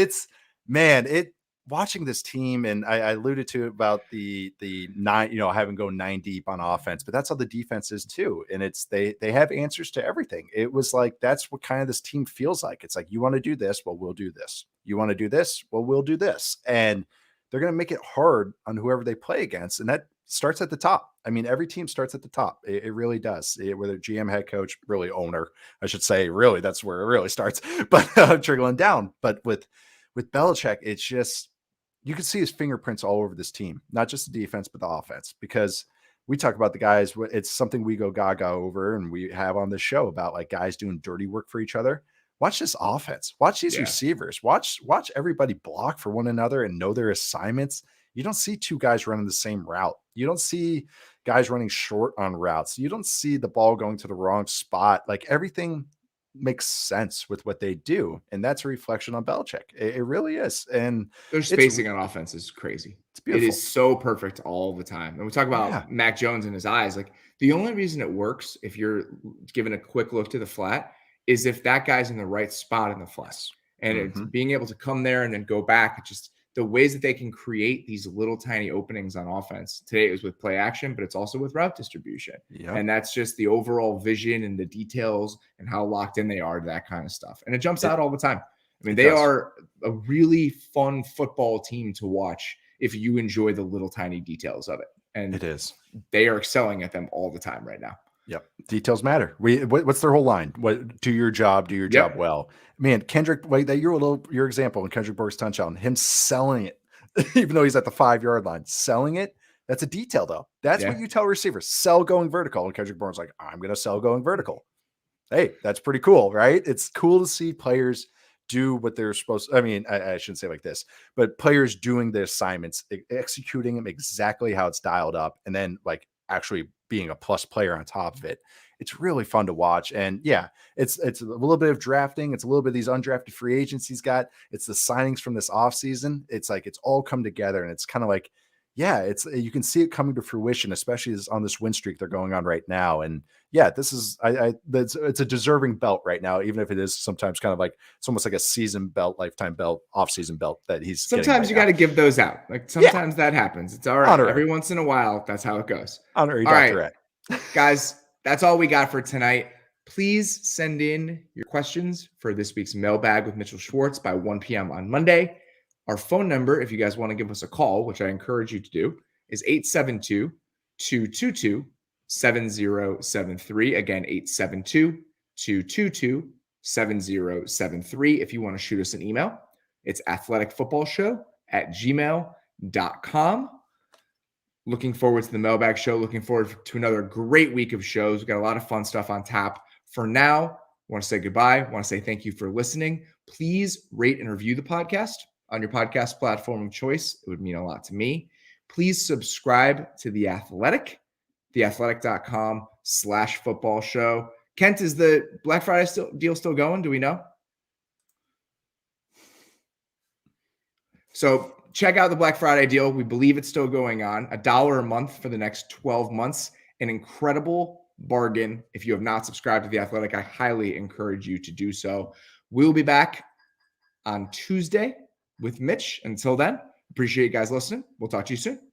watching this team, and I alluded to about the 9, having go 9 deep on offense, but that's how the defense is too. And they have answers to everything. It was like, that's what kind of this team feels like. It's like, you want to do this? Well, we'll do this. You want to do this? Well, we'll do this. And they're going to make it hard on whoever they play against. And that starts at the top. I mean, every team starts at the top. It really does. Whether GM, head coach, really owner, I should say, really, that's where it really starts, but trickling down. But with Belichick, it's just, you can see his fingerprints all over this team, not just the defense, but the offense, because we talk about the guys. It's something we go gaga over, and we have on this show about like guys doing dirty work for each other. Watch this offense. Watch these receivers. Watch everybody block for one another and know their assignments. You don't see 2 guys running the same route. You don't see guys running short on routes. You don't see the ball going to the wrong spot. Like, everything makes sense with what they do, and that's a reflection on Belichick. It really is. And their spacing on offense is crazy. It's beautiful. It is so perfect all the time. And we talk about Mac Jones and his eyes. Like, the only reason it works, if you're giving a quick look to the flat, is if that guy's in the right spot in the flat. And it's being able to come there and then go back. Just the ways that they can create these little tiny openings on offense. Today it was with play action, but it's also with route distribution. Yep. And that's just the overall vision and the details and how locked in they are to that kind of stuff. And it jumps out all the time. I mean, they are a really fun football team to watch if you enjoy the little tiny details of it. And it is. They are excelling at them all the time right now. Yep. Details matter. What's their whole line? Do your job job well. Man, Kendrick, your example in Kendrick Bourke's touchdown, him selling it, even though he's at the 5-yard line, selling it. That's a detail though. That's what you tell receivers, sell going vertical. And Kendrick Bourke's like, I'm going to sell going vertical. Hey, that's pretty cool, right? It's cool to see players do what they're supposed to. I mean, I shouldn't say like this, but players doing the assignments, executing them exactly how it's dialed up. And then like actually being a plus player on top of it. It's really fun to watch. And it's a little bit of drafting. It's a little bit of these undrafted free agents he's got. It's the signings from this offseason. It's like, it's all come together, and it's kind of like, you can see it coming to fruition, especially on this win streak they're going on right now. And this is, it's a deserving belt right now, even if it is sometimes kind of like, it's almost like a season belt, lifetime belt, off-season belt that he's sometimes you got to give those out. Like, sometimes that happens. It's all right. Every once in a while, that's how it goes. Honorary all doctorate. Right, guys, that's all we got for tonight. Please send in your questions for this week's mailbag with Mitchell Schwartz by 1 p.m. on Monday. Our phone number, if you guys want to give us a call, which I encourage you to do, is 872-222-7073. Again, 872-222-7073. If you want to shoot us an email, it's athleticfootballshow@gmail.com. Looking forward to the mailbag show. Looking forward to another great week of shows. We've got a lot of fun stuff on tap. For now, want to say goodbye. Want to say thank you for listening. Please rate and review the podcast on your podcast platform of choice. It would mean a lot to me. Please subscribe to The Athletic, theathletic.com/football show. Kent, is the Black Friday deal still going? Do we know? So check out the Black Friday deal. We believe it's still going on. $1 a month for the next 12 months. An incredible bargain. If you have not subscribed to The Athletic, I highly encourage you to do so. We'll be back on Tuesday with Mitch. Until then, appreciate you guys listening. We'll talk to you soon.